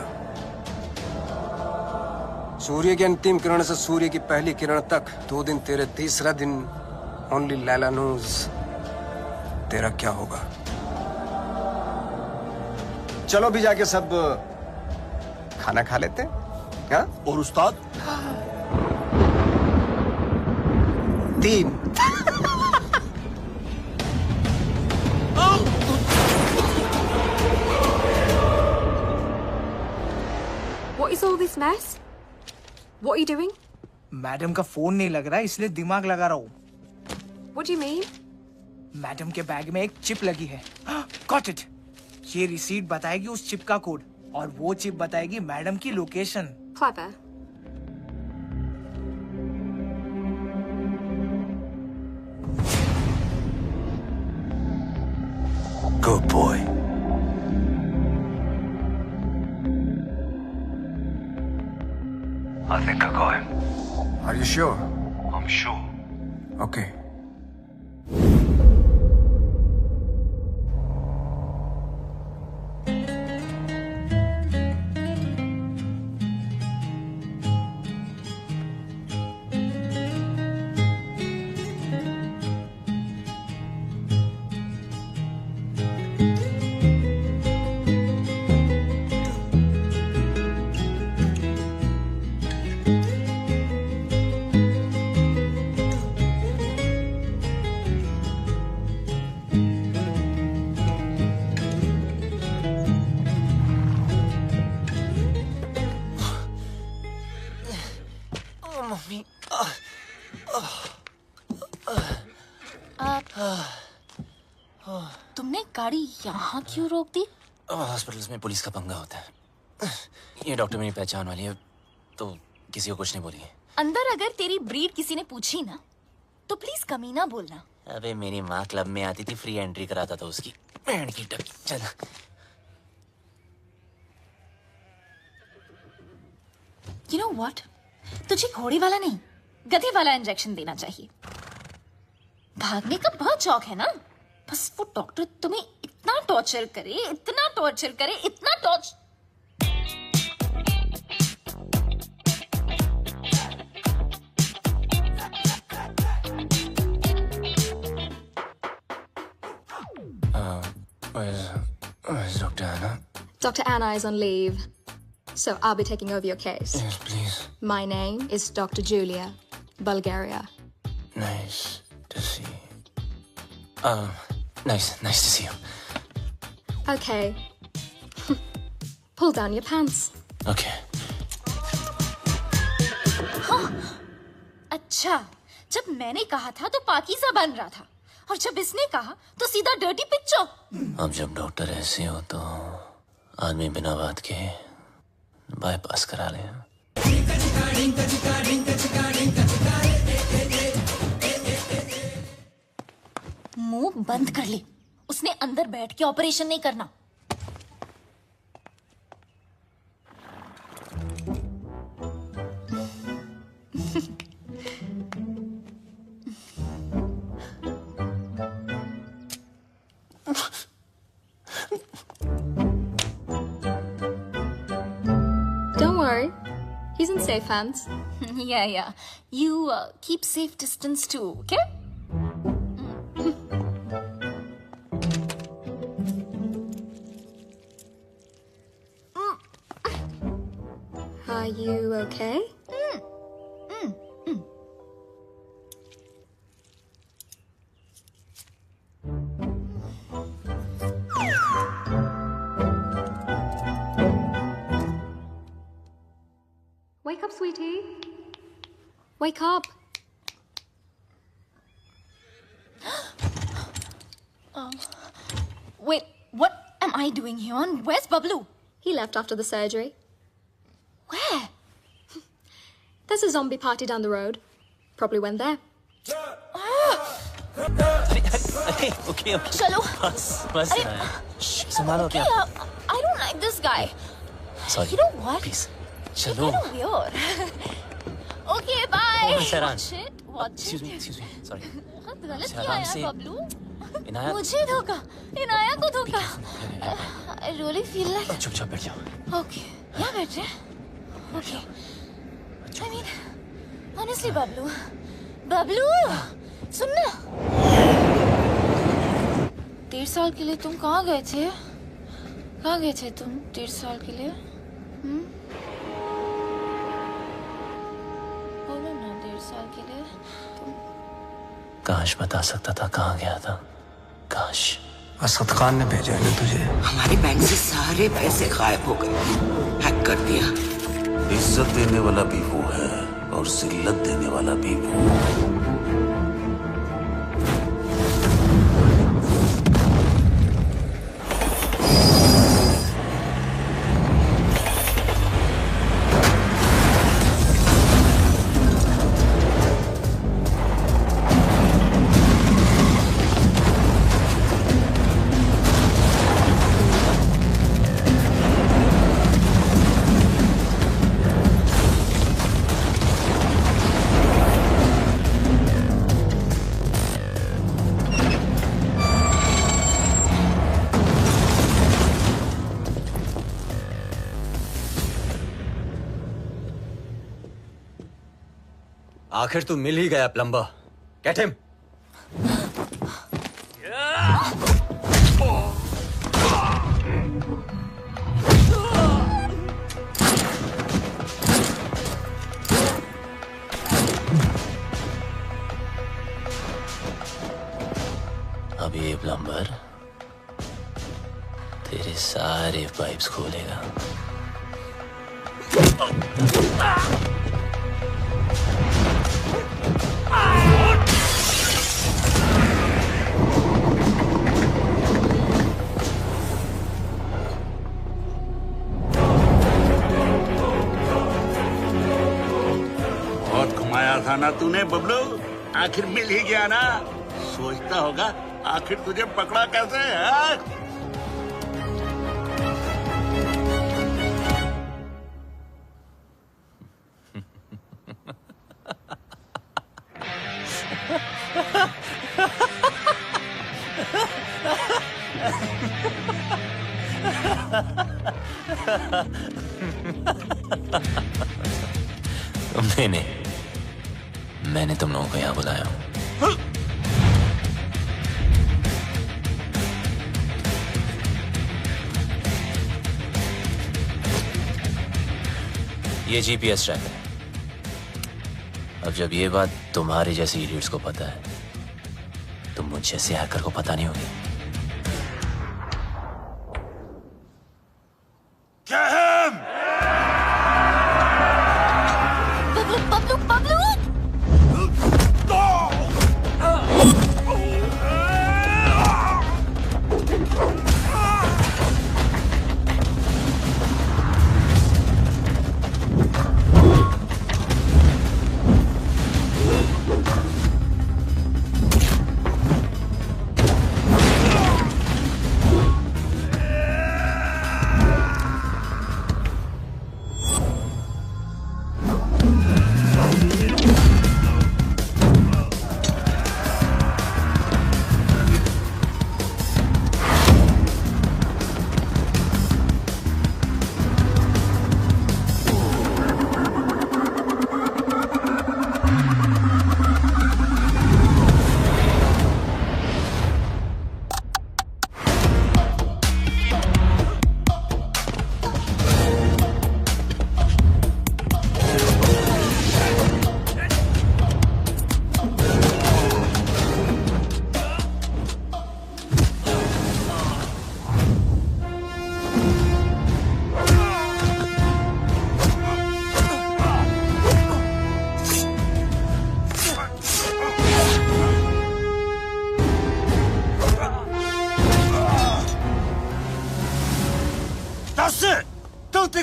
सूर्य की अंतिम किरण से सूर्य की पहली किरण तक 2 दिन तेरे, तीसरा दिन ओनली लैला नोज तेरा क्या होगा। चलो भी जाके सब खाना खा लेते हैं, हाँ? और उस्ताद 3। What is all this mess? What are you doing? Madam का फोन नहीं लग रहा है, इसलिए दिमाग लगा रहा हूँ। What do you mean? Madam के बैग में एक चिप लगी है। Got it. ये रिसीट बताएगी उस चिप का कोड, और वो चिप बताएगी मैडम की location. Clever. Good boy. I think I got him. Are you sure? I'm sure. Okay. तुमने गाड़ी यहाँ क्यों रोक दी? हॉस्पिटल्स में पुलिस का पंगा होता है। ये डॉक्टर मेरी पहचान वाली है, तो किसी को कुछ नहीं बोलिए। अंदर अगर तेरी ब्रीड किसी ने पूछी ना, तो प्लीज कमीना बोलना। अबे मेरी माँ क्लब में आती थी, फ्री एंट्री कराता था उसकी। बैंड की टकी। चल। You know what? तुझे घोड़ी वाला नहीं, गधे वाला इंजेक्शन देना चाहिए। भागने का बहुत शौक है ना? बस वो डॉक्टर तुम्हें इतना टॉर्चर करे, इतना टॉर्चर करे, इतना torture. Where's Dr. Anna? Dr. Anna is on leave, so I'll be taking over your case. Yes, please. My name is Dr. Julia, Bulgaria. Nice to see you. Nice to see you. Okay. Pull down your pants. Okay. हाँ, अच्छा, जब मैंने कहा था तो पाकीज़ा बन रहा था, और जब इसने कहा तो सीधा डर्टी पिक्चर। अब जब डॉक्टर ऐसे हो तो आदमी बिना बात के बाईपास करा ले। मुंह बंद कर ले, उसने अंदर बैठ के ऑपरेशन नहीं करना। Don't worry, he's in safe hands. Yeah. You keep safe distance too, okay? Are you okay? Wake up, sweetie. Wake up. Wait, what am I doing here? And where's Bablu? He left after the surgery. Where? There's a zombie party down the road. Probably went there. Okay. चलो। बस अरे, संभालो okay, क्या? I don't like this guy. Sorry. You know what? Please. It's चलो। kind of weird. Okay, bye. Oh, Miss Saran. Watch Excuse it. me. Sorry. बहुत गलत अच्छा, किया आराम यार से। बबलू। इनाया। मुझे धोखा, इनाया को धोखा। I really feel like. चुपचाप बैठ जाओ। Okay, यहाँ बैठ रहे? Okay. I mean, honestly, Bablu, सुनना। 1.5 साल के लिए तुम कहाँ गए थे? कहाँ गए थे तुम 1.5 साल के लिए? बोलो ना 1.5 साल के लिए तुम। काश बता सकता था कहाँ गया था। काश। असद खान ने भेजा है ना तुझे। हमारे बैंक से सारे पैसे गायब हो गए, हैक कर दिया। इज्जत देने वाला भी वो है और जिल्लत देने वाला भी वो। आखिर तू मिल ही गया प्लम्बर। Get him. अब ये प्लम्बर तेरे सारे पाइप्स खोलेगा। बहुत घुमाया था ना तूने बबलू, आखिर मिल ही गया ना। सोचता होगा आखिर तुझे पकड़ा कैसे है? तुमने नहीं, मैंने तुम लोगों को यहाँ बुलाया हूँ। ये जीपीएस ट्रैकर है। अब जब ये बात तुम्हारे जैसे इडियट्स को पता है, तो मुझ जैसे हैकर को पता नहीं होगी।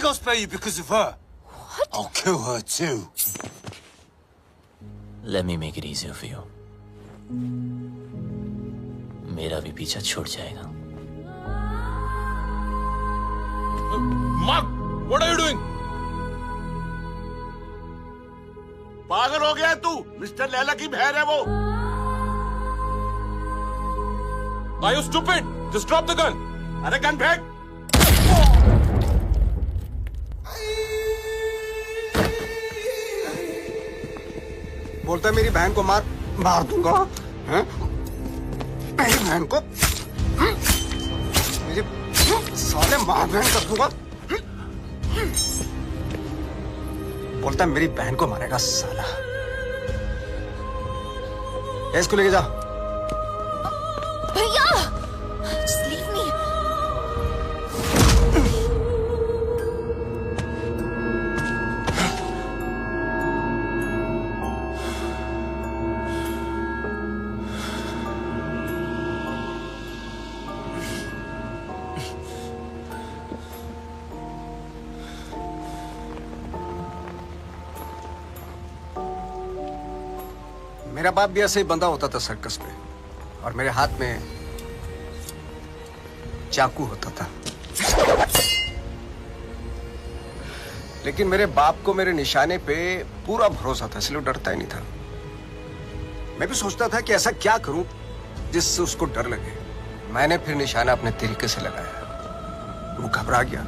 I'll spare you because of her. What? I'll kill her too. Let me make it easier for you. मेरा भी पीछा छूट जाएगा. Mark, what are you doing? पागल हो गया है तू? मिस्टर लैला की बहन है वो. Are you stupid? Just drop the gun. अरे गन फेंक. बोलता है मेरी बहन को मार दूंगा. हैं? मेरी बहन को मेरे साले मार बहन कर दूंगा. बोलता है मेरी बहन को मारेगा साला. इसको लेके जा. भैया, just leave me. मेरा बाप भी ऐसे ही बंधा होता था सर्कस में, और मेरे हाथ में चाकू होता था. लेकिन मेरे बाप को मेरे निशाने पे पूरा भरोसा था, इसलिए डरता ही नहीं था. मैं भी सोचता था कि ऐसा क्या करूं जिससे उसको डर लगे. मैंने फिर निशाना अपने तरीके से लगाया. वो घबरा गया,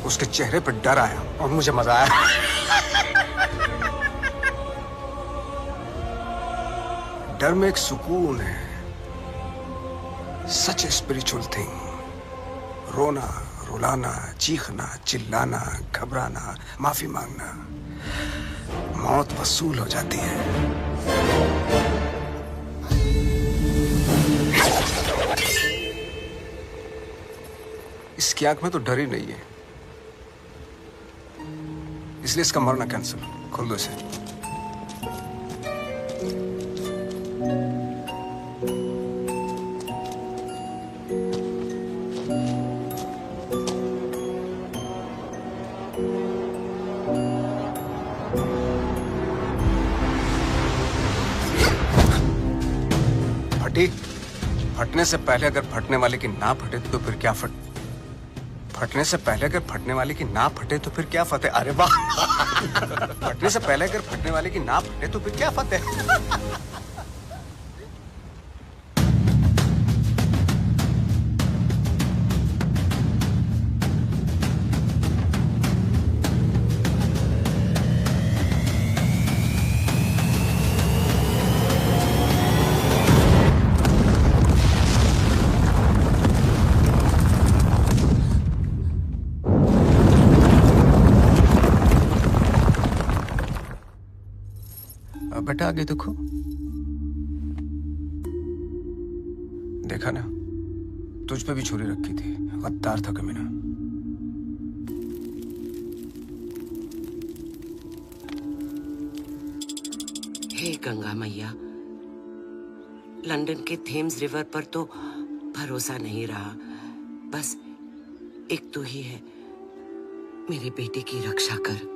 उसके चेहरे पर डर आया और मुझे मजा आया. डर में एक सुकून है. सच स्पिरिचुअल थिंग. रोना, रुलाना, चीखना, चिल्लाना, घबराना, माफी मांगना, मौत वसूल हो जाती है. इसकी आंख में तो डर ही नहीं है, इसलिए इसका मरना कैंसिल. खोल दो इसे. फटने से पहले अगर फटने वाले की ना फटे तो फिर क्या फटने से पहले अगर फटने वाले की ना फटे तो फिर क्या फतेह. अरे वाह. फटने से पहले अगर फटने वाले की ना फटे तो फिर क्या फतेह. बेटा आगे देखो. देखा ना, तुझ पे भी छुरी रखी थी. गद्दार था कमीना. हे गंगा मैया, लंदन के थेम्स रिवर पर तो भरोसा नहीं रहा. बस एक तू ही है. मेरे बेटे की रक्षा कर.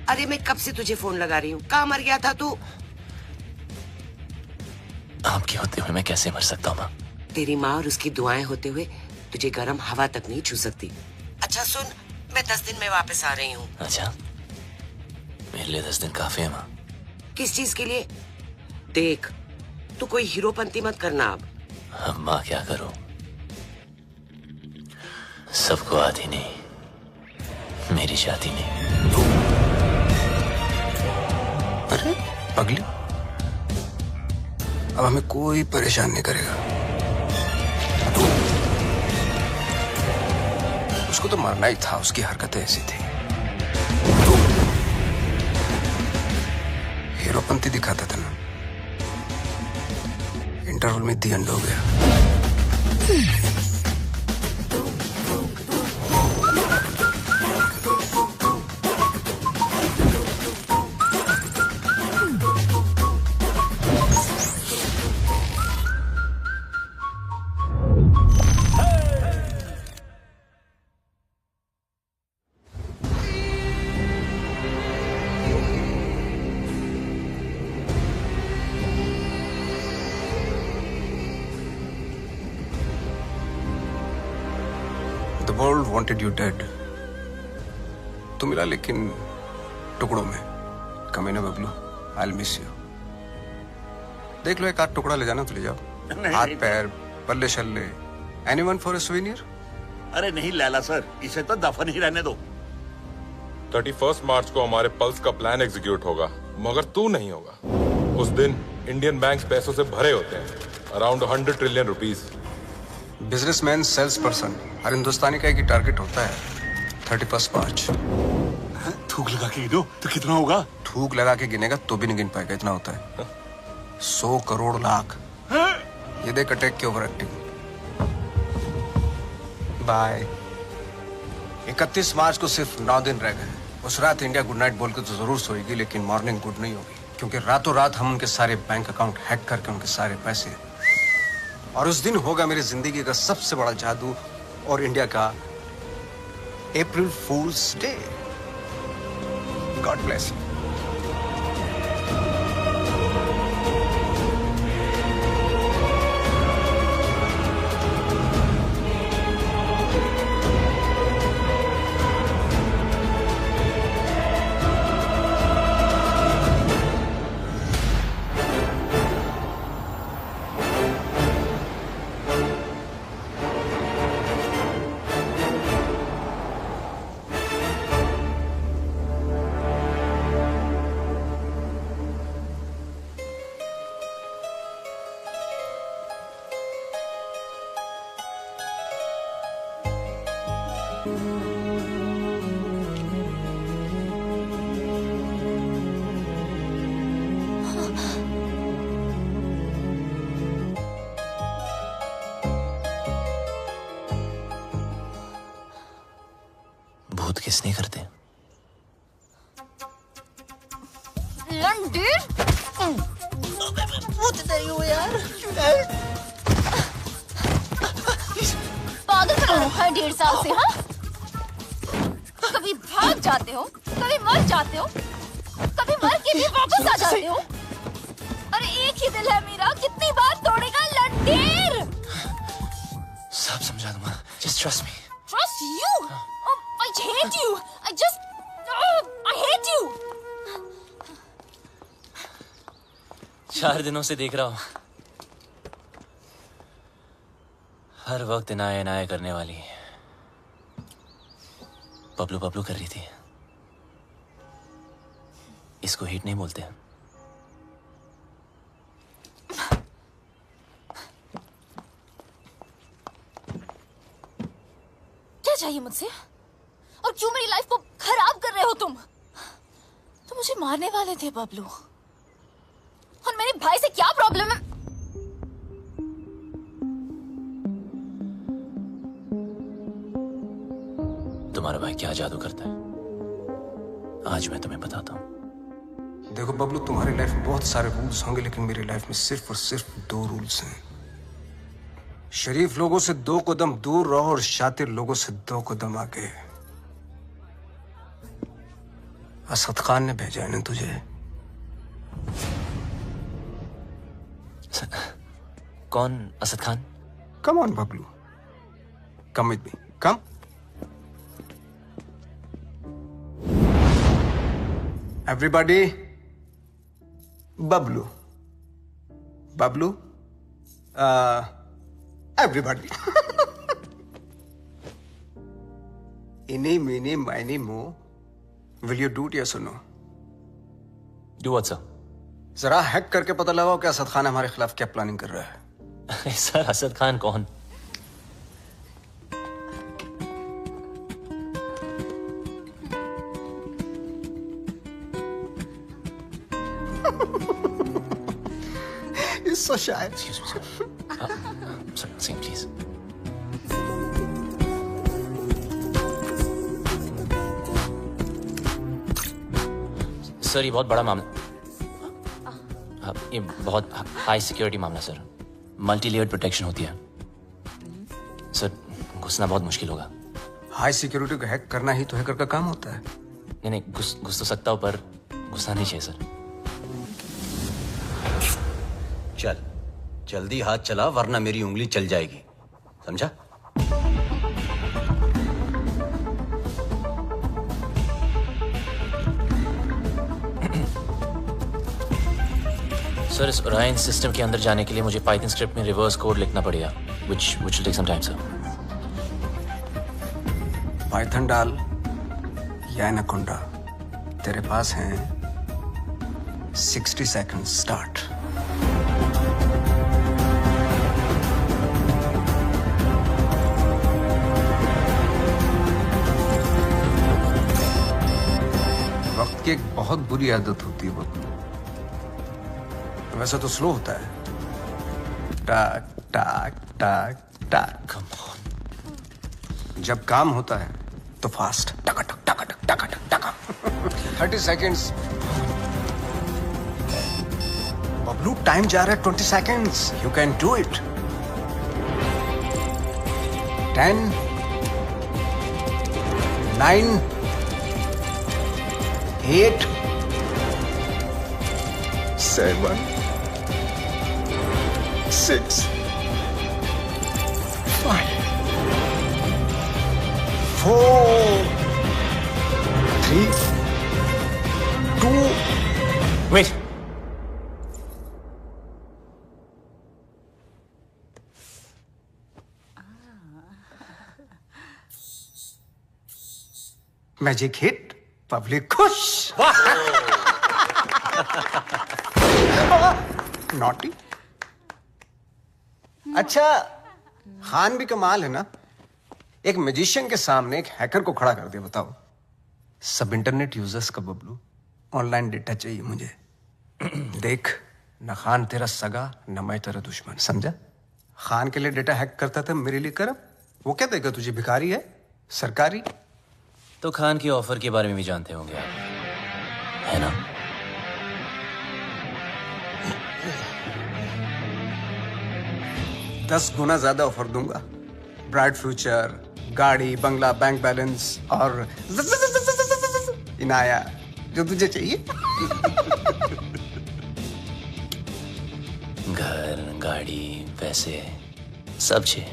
अरे मैं कब से तुझे फोन लगा रही हूँ. कहाँ मर गया था तू? आपके होते हुए मैं कैसे मर सकता हूँ माँ? तेरी माँ और उसकी दुआएं होते हुए तुझे गर्म हवा तक नहीं छू सकती. अच्छा सुन, मैं 10 दिन में वापस आ रही हूँ. अच्छा, मेरे लिए 10 दिन काफी है माँ. किस चीज के लिए? देख, तू कोई हीरोपंती मत करना अब. अब माँ क्या करूं? सबको आती नहीं, मेरी जाती नहीं. अरे पगली, अब हमें कोई परेशान नहीं करेगा. उसको तो मरना ही था, उसकी हरकतें ऐसी थी. हीरोपंती दिखाता था ना, इंटरवल में दी एंड हो गया। The world wanted you dead. तू मिला लेकिन टुकड़ों में। कमीना बबलू, I'll miss you. देख लो एक आध टुकड़ा ले जाना तो ले जाओ। हाथ पैर, पल्ले शल्ले, anyone for a souvenir? अरे नहीं लैला सर, इसे तो दफन ही रहने दो। 31 मार्च को हमारे पल्स का प्लान एग्जीक्यूट होगा, मगर तू नहीं होगा। उस दिन इंडियन बैंक्स पैसों से भरे होते हैं, around 100 trillion rupees. Businessman, sales person, हर हिंदुस्तानी का एक ही टारगेट होता है। 31 मार्च। थूक लगा के गिनो तो कितना होगा? थूक लगा के गिनेगा तो भी नहीं गिन पाएगा, इतना होता है। 100 करोड़ लाख। ये देख अटैक की ओवर एक्टिंग। बाय। 31 मार्च को सिर्फ 9 दिन रह गए। उस रात इंडिया गुड नाइट बोल के तो जरूर सोएगी, लेकिन मॉर्निंग गुड नहीं होगी, क्योंकि रातों रात हम उनके सारे बैंक अकाउंट हैक करके उनके सारे पैसे, और उस दिन होगा मेरी जिंदगी का सबसे बड़ा जादू और इंडिया का अप्रैल फूल्स डे। God bless you. भूत किस नहीं करते? लंडे भूत नहीं हो यार। पागल बना रखा है 1.5 साल से। हाँ, कभी भाग जाते हो, कभी मर जाते हो, कभी मर के भी वापस आ जाते हो। अरे एक ही दिल है मेरा, कितनी बार तोड़ेगा लंडेर? सब समझा दूंगा, just trust me. Trust you? I hate you. I hate you. 4 दिनों से देख रहा हूं, हर वक्त इनाया इनाया करने वाली बबलू बबलू कर रही थी। इसको हिट नहीं बोलते। क्या चाहिए मुझसे? और क्यों मेरी लाइफ को खराब कर रहे हो तुम? तुम मुझे मारने वाले थे बबलू, और मेरे भाई से क्या प्रॉब्लम है? तुम्हारा भाई क्या जादू करता है, आज मैं तुम्हें बताता हूं। देखो बबलू, तुम्हारी लाइफ में बहुत सारे रूल्स होंगे, लेकिन मेरी लाइफ में सिर्फ और सिर्फ 2 रूल्स हैं। शरीफ लोगों से 2 कदम दूर रहो और शातिर लोगों से 2 कदम आगे। असद खान ने भेजा है ना तुझे? कौन Asad Khan? Come on Bablu, come with me, come. Everybody, Bablu, Bablu, everybody. इनी मीनी माइनी मो, will you do it yes और नो? Do what sir? जरा हैक करके पता लगाओ कि असद खान हमारे खिलाफ क्या प्लानिंग कर रहा है। सर, असद खान कौन? He's so shy. Excuse me, sir. Sorry, sing, please. Sir, ये बहुत बड़ा मामला, ये बहुत हाई सिक्योरिटी मामला सर। मल्टी लेयर्ड प्रोटेक्शन होती है सर, घुसना बहुत मुश्किल होगा। हाई सिक्योरिटी को हैक करना ही तो हैकर का काम होता है। नहीं नहीं, घुस तो सकता हूँ पर घुसना नहीं चाहिए सर। चल जल्दी हाथ चला वरना मेरी उंगली चल जाएगी, समझा? सर, इस ओरायन सिस्टम के अंदर जाने के लिए मुझे पाइथन स्क्रिप्ट में रिवर्स कोड लिखना पड़ेगा, which will take some time, sir. Python डाल या एनाकोंडा, तेरे पास हैं 60 seconds स्टार्ट। वक्त की एक बहुत बुरी आदत होती है बबलू। वैसे तो स्लो होता है, टाक टाक टाक टाक। Come on. जब काम होता है तो फास्ट, टका टक टका टक टका टक टका। 30 seconds। बबलू टाइम जा रहा है 20 seconds। You can do it। 10 9 8 7 6 5 4 3 2 Wait. Magic hit, public खुश। नॉटी। अच्छा, खान भी कमाल है ना, एक मैजिशियन के सामने एक हैकर को खड़ा कर दिया। बताओ, सब इंटरनेट यूजर्स का बबलू ऑनलाइन डेटा चाहिए मुझे। देख, न खान तेरा सगा न मैं तेरा दुश्मन, समझा? खान के लिए डेटा हैक करता था, मेरे लिए कर। वो क्या देगा तुझे, भिखारी है सरकारी? तो खान की ऑफर के बारे में भी जानते होंगे आप, है ना? दस गुना ज्यादा ऑफर दूंगा। ब्राइट फ्यूचर, गाड़ी, बंगला, बैंक बैलेंस और इनाया, जो तुझे चाहिए। घर, गाड़ी, पैसे, सब चाहिए।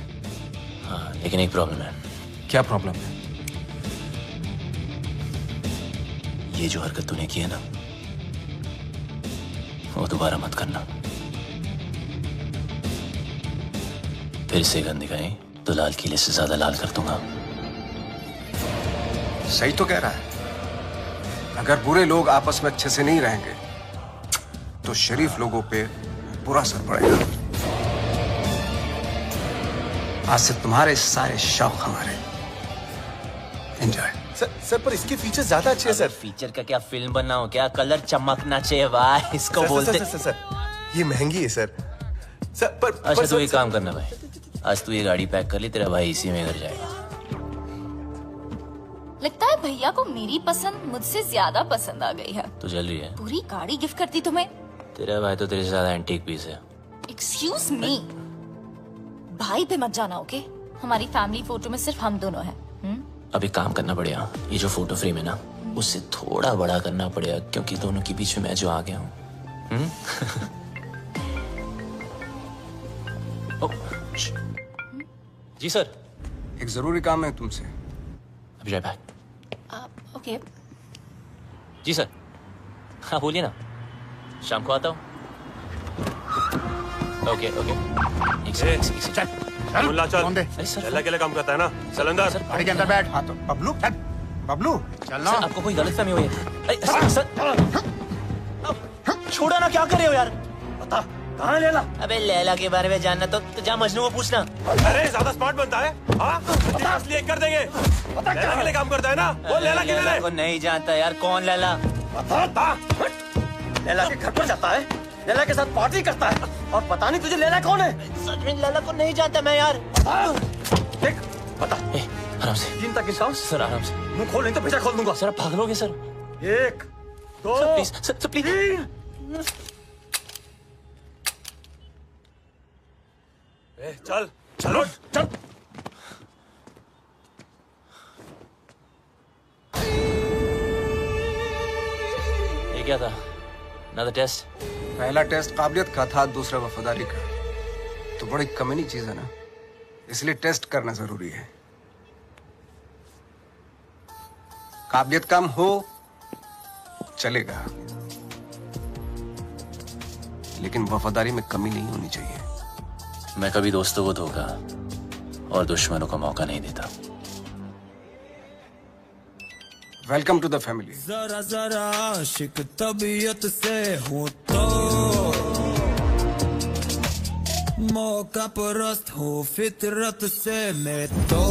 हाँ, लेकिन एक प्रॉब्लम है। क्या प्रॉब्लम है? ये जो हरकत तूने की है ना, वो दोबारा मत करना। फिर से गंद दिखाई तो लाल किले से ज्यादा लाल कर दूंगा। सही तो कह रहा है। अगर बुरे लोग आपस में अच्छे से नहीं रहेंगे तो शरीफ लोगों पे बुरा असर पड़ेगा। आज से तुम्हारे सारे शौक हमारे। एंजॉय। सर पर इसके फीचर ज्यादा अच्छे हैं सर। फीचर का क्या, फिल्म बनाओ क्या, कलर चमकना चाहिए वाह, इसको बोलते। सर ये महंगी है सर। सर पर अच्छा तू एक काम करना भाई, आज तू ये गाड़ी पैक कर ली, तेरा भाई इसी में घर जाएगा। लगता है भैया को मेरी पसंद मुझसे ज्यादा पसंद आ गई है। तू चल रही है? पूरी गाड़ी गिफ्ट करती तुम्हें। तेरा भाई तो तेरे से ज्यादा एंटीक पीस है। एक्सक्यूज मी, भाई पे मत जाना, ओके? हमारी फैमिली फोटो में सिर्फ हम दोनों हैं। अब एक काम करना पड़ेगा, ये जो फोटो फ्रेम है ना, उससे थोड़ा बड़ा करना पड़ेगा, क्योंकि दोनों के बीच में मैं जो आ गया हूँ। जी सर। एक जरूरी काम है तुमसे। अभी जाए बैक। ओके। जी सर। हाँ बोलिए ना, शाम को आता हूँ। Okay okay. मुल्ला चल, लल्ला के लिए काम करता है ना, चल अंदर। गाड़ी के अंदर बैठ। हाँ तो बबलू चल, बबलू चल ना। आपको कोई गलतफहमी हुई है? सर छोड़ो ना, क्या कर रहे हो यार? बता कहाँ है लैला? अबे लैला के बारे में जानना तो जा मजनू को पूछना। अरे ज्यादा स्मार्ट बनता है, हाँ? इसलिए कर देंगे। लैला के लिए काम करता है ना, वो लैला के लिए। को नहीं जानता यार, कौन लैला? बता। लैला के घर पर जाता है, लैला के साथ पार्टी करता है और पता नहीं तुझे लैला कौन है। सच में लैला को नहीं जानता मैं यार। देख बता। आराम से। 3 तक गिनता हूँ सर आराम से। मुंह खोल नहीं तो भेजा खोल दूंगा। सर आप पागलोगे sir. 1 2 sir please sir please. 3 चल चलो चल। ये क्या था? Another test? पहला टेस्ट काबिलियत का था, दूसरा वफादारी का। तो बड़ी कमीनी चीज है ना, इसलिए टेस्ट करना जरूरी है। काबिलियत कम हो चलेगा, लेकिन वफादारी में कमी नहीं होनी चाहिए। मैं कभी दोस्तों को धोखा और दुश्मनों को मौका नहीं देता। Welcome to the family. जरा जरा आशिक तबीयत से हो तो मौका परस्त हो फितरत से मैं तो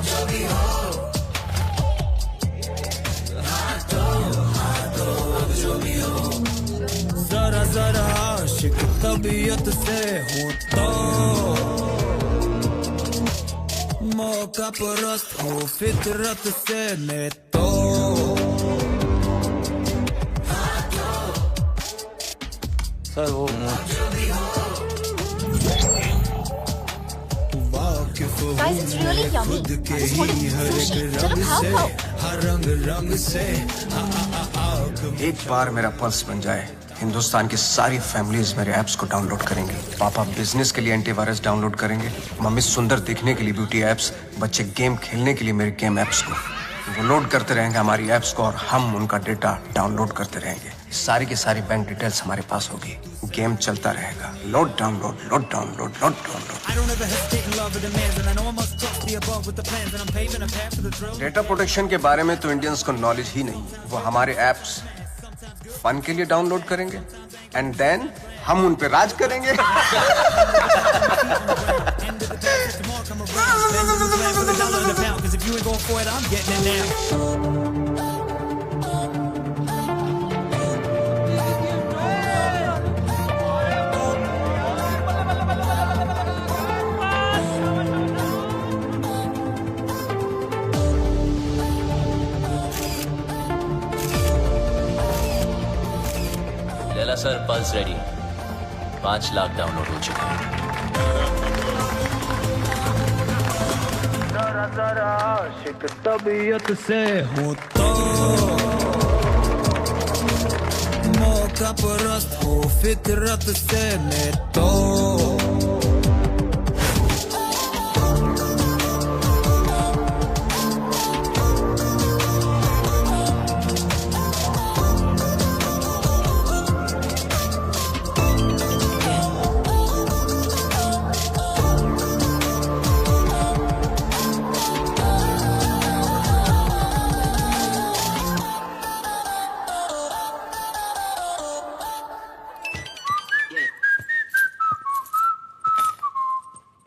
जो भी हो जो भी हो जरा जरा आशिक तबीयत से हो तो मौका परस्त हो फितरत से मैं तो सर वो Guys, it's really yummy. I just want sushi. चलो खाओ। हर रंग रंग से एक बार मेरा पल्स बन जाए, हिंदुस्तान की सारी फैमिलीज मेरे ऐप्स को डाउनलोड करेंगी। पापा बिजनेस के लिए एंटीवायरस डाउनलोड करेंगे, मम्मी सुंदर दिखने के लिए ब्यूटी ऐप्स, बच्चे गेम खेलने के लिए मेरे गेम ऐप्स को। वो लोड करते रहेंगे हमारी ऐप्स को और हम उनका डेटा डाउनलोड करते रहेंगे। सारी की सारी बैंक डिटेल्स हमारे पास होगी, गेम चलता रहेगा। Load download, load download, load download. Data protection के बारे में तो इंडियंस को नॉलेज ही नहीं। वो हमारे ऐप्स फन के लिए डाउनलोड करेंगे एंड देन हम उन पे राज करेंगे। Laila sir pulse ready. 5 lakh download हो चुके हैं। जरा जरा आशिक तबीयत से हो तो मौका परस्त हो फितरत से मैं तो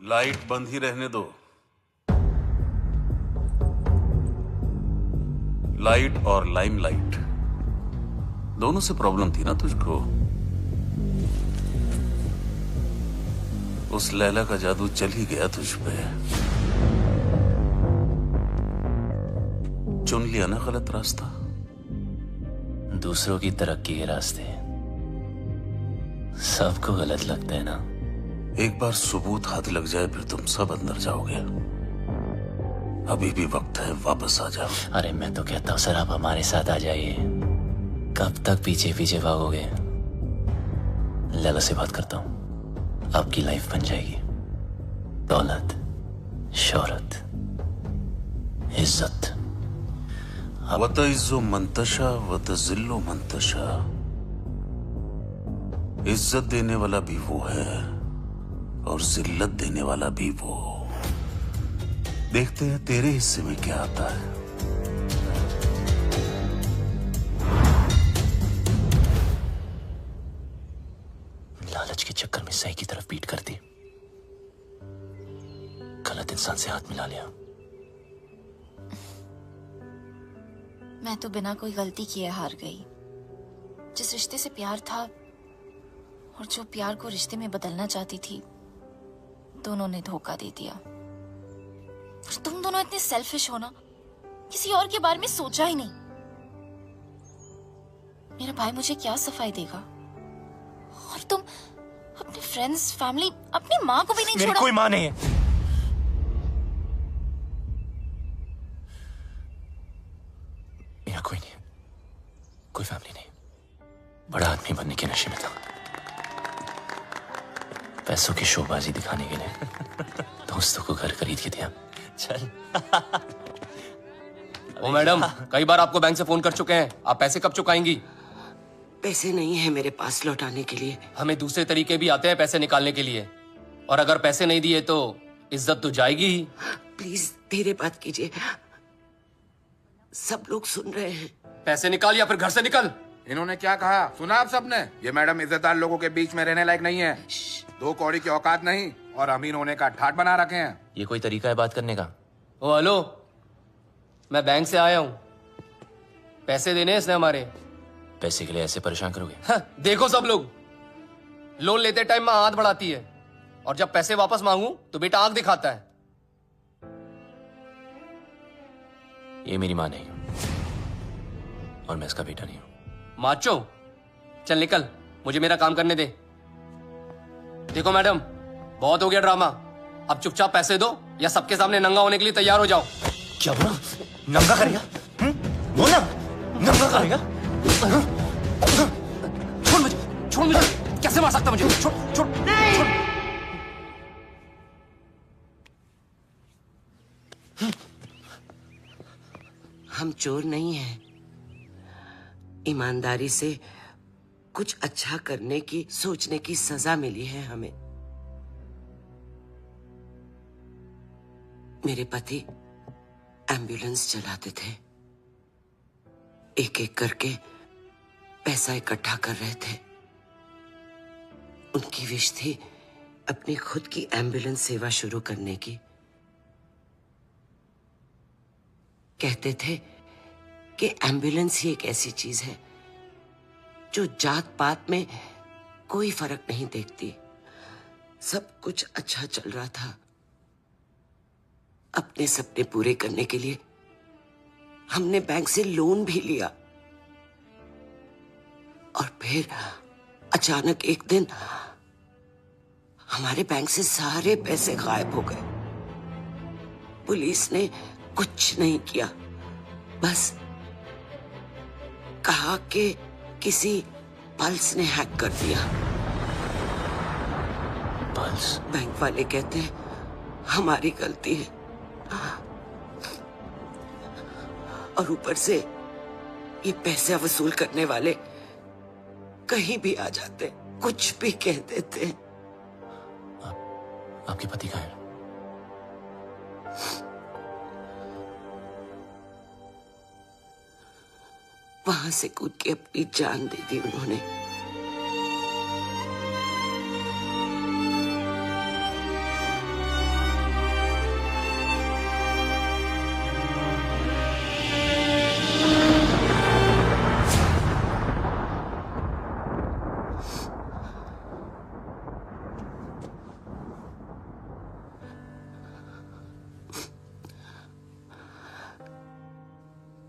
लाइट बंद ही रहने दो। लाइट और लाइमलाइट दोनों से प्रॉब्लम थी ना तुझको। उस लैला का जादू चल ही गया तुझ पे। चुन लिया ना गलत रास्ता। दूसरों की तरक्की के रास्ते सबको गलत लगते हैं ना। एक बार सबूत हाथ लग जाए फिर तुम सब अंदर जाओगे। अभी भी वक्त है, वापस आ जाओ। अरे मैं तो कहता हूँ सर आप हमारे साथ आ जाइए। कब तक पीछे पीछे भागोगे? लैला से बात करता हूँ, आपकी लाइफ बन जाएगी। दौलत, शोहरत, इज्जत। वतइज़्ज़ु मंतशा वतज़िल्लु मंतशा। इज्जत देने वाला भी वो है और जिल्लत देने वाला भी वो। देखते हैं तेरे हिस्से में क्या आता है। लालच के चक्कर में सही की तरफ पीट कर दी, गलत इंसान से हाथ मिला लिया। मैं तो बिना कोई गलती किए हार गई। जिस रिश्ते से प्यार था और जो प्यार को रिश्ते में बदलना चाहती थी, दोनों ने धोखा दे दिया। पर तुम दोनों इतने सेल्फिश हो ना, किसी और के बारे में सोचा ही नहीं। मेरा भाई मुझे क्या सफाई देगा, और तुम अपने फ्रेंड्स, फैमिली, अपनी माँ को भी नहीं छोड़ा। मेरी कोई माँ नहीं है। मेरा कोई नहीं, कोई फैमिली नहीं। बड़ा आदमी बनने के नशे में था, पैसों की शोबाजी दिखाने के लिए दोस्तों को घर खरीद के दिया। चल। ओ मैडम, कई बार आपको बैंक से फोन कर चुके हैं, आप पैसे कब चुकाएंगी? पैसे नहीं है मेरे पास लौटाने के लिए। हमें दूसरे तरीके भी आते हैं पैसे निकालने के लिए, और अगर पैसे नहीं दिए तो इज्जत तो जाएगी ही। प्लीज धीरे बात कीजिए, सब लोग सुन रहे हैं। पैसे निकाल या फिर घर से निकल। इन्होंने क्या कहा सुना आप सबने? ये मैडम इज्जतदार लोगों के बीच में रहने लायक नहीं है। 2 कौड़ी की औकात नहीं और अमीर होने का ठाट बना रखे हैं। ये कोई तरीका है बात करने का? ओ हेलो, मैं बैंक से आया हूँ, पैसे देने इसने हमारे। पैसे के लिए ऐसे परेशान करोगे? देखो सब लोग, लोन लेते टाइम माँ हाथ बढ़ाती है, और जब पैसे वापस मांगू तो बेटा आंख दिखाता है। ये मेरी माँ नहीं, और मैं इसका बेटा नहीं हूँ। माचो, चल निकल, मुझे मेरा काम करने दे। देखो मैडम, बहुत हो गया ड्रामा, अब चुपचाप पैसे दो या सबके सामने नंगा होने के लिए तैयार हो जाओ। क्या बोला? नंगा करेगा? बोला नंगा करेगा? छोड़ मुझे, छोड़ मुझे, कैसे मार सकता मुझे? छोड़ छोड़ छोड़। हम चोर नहीं हैं, ईमानदारी से कुछ अच्छा करने की सोचने की सजा मिली है हमें। मेरे पति एम्बुलेंस चलाते थे, एक एक करके पैसा इकट्ठा कर रहे थे। उनकी विश थी अपनी खुद की एम्बुलेंस सेवा शुरू करने की। कहते थे कि एम्बुलेंस ही एक ऐसी चीज है जो जात पात में कोई फर्क नहीं देखती। सब कुछ अच्छा चल रहा था। अपने सपने पूरे करने के लिए हमने बैंक से लोन भी लिया, और फिर अचानक एक दिन हमारे बैंक से सारे पैसे गायब हो गए। पुलिस ने कुछ नहीं किया, बस कहा कि किसी पल्स ने हैक कर दिया। पल्स? बैंक वाले कहते हैं हमारी गलती है, और ऊपर से ये पैसे वसूल करने वाले कहीं भी आ जाते, कुछ भी कह देते। आपके पति कहाँ हैं? वहां से कूद के अपनी जान दे दी उन्होंने।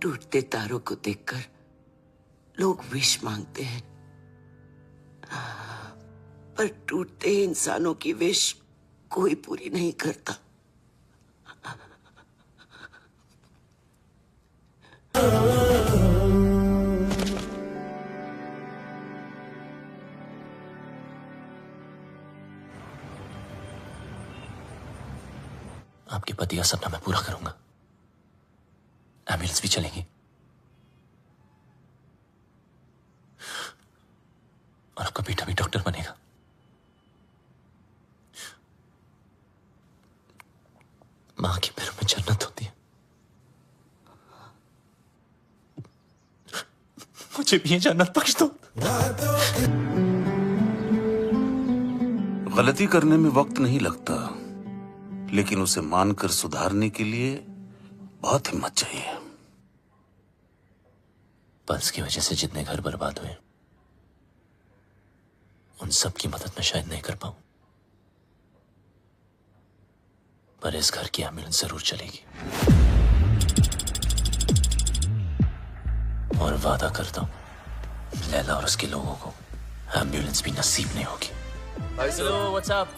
टूटते तारों को देखकर लोग विश मांगते हैं, पर टूटते इंसानों की विश कोई पूरी नहीं करता। आपके पति का सपना मैं पूरा करूंगा। एम्बुलेंस भी चलेगी, और आपका बेटा भी डॉक्टर बनेगा। मां के पैरों में जन्नत होती है। मुझे भी ये जन्नत बख्श दो। गलती करने में वक्त नहीं लगता, लेकिन उसे मानकर सुधारने के लिए बहुत हिम्मत चाहिए। पल्स की वजह से जितने घर बर्बाद हुए उन सब की मदद मैं शायद नहीं कर पाऊं, पर इस घर की एम्बुलेंस जरूर चलेगी। और वादा करता हूं लैला और उसके लोगों को एम्बुलेंस भी नसीब नहीं होगी। Hello, what's up?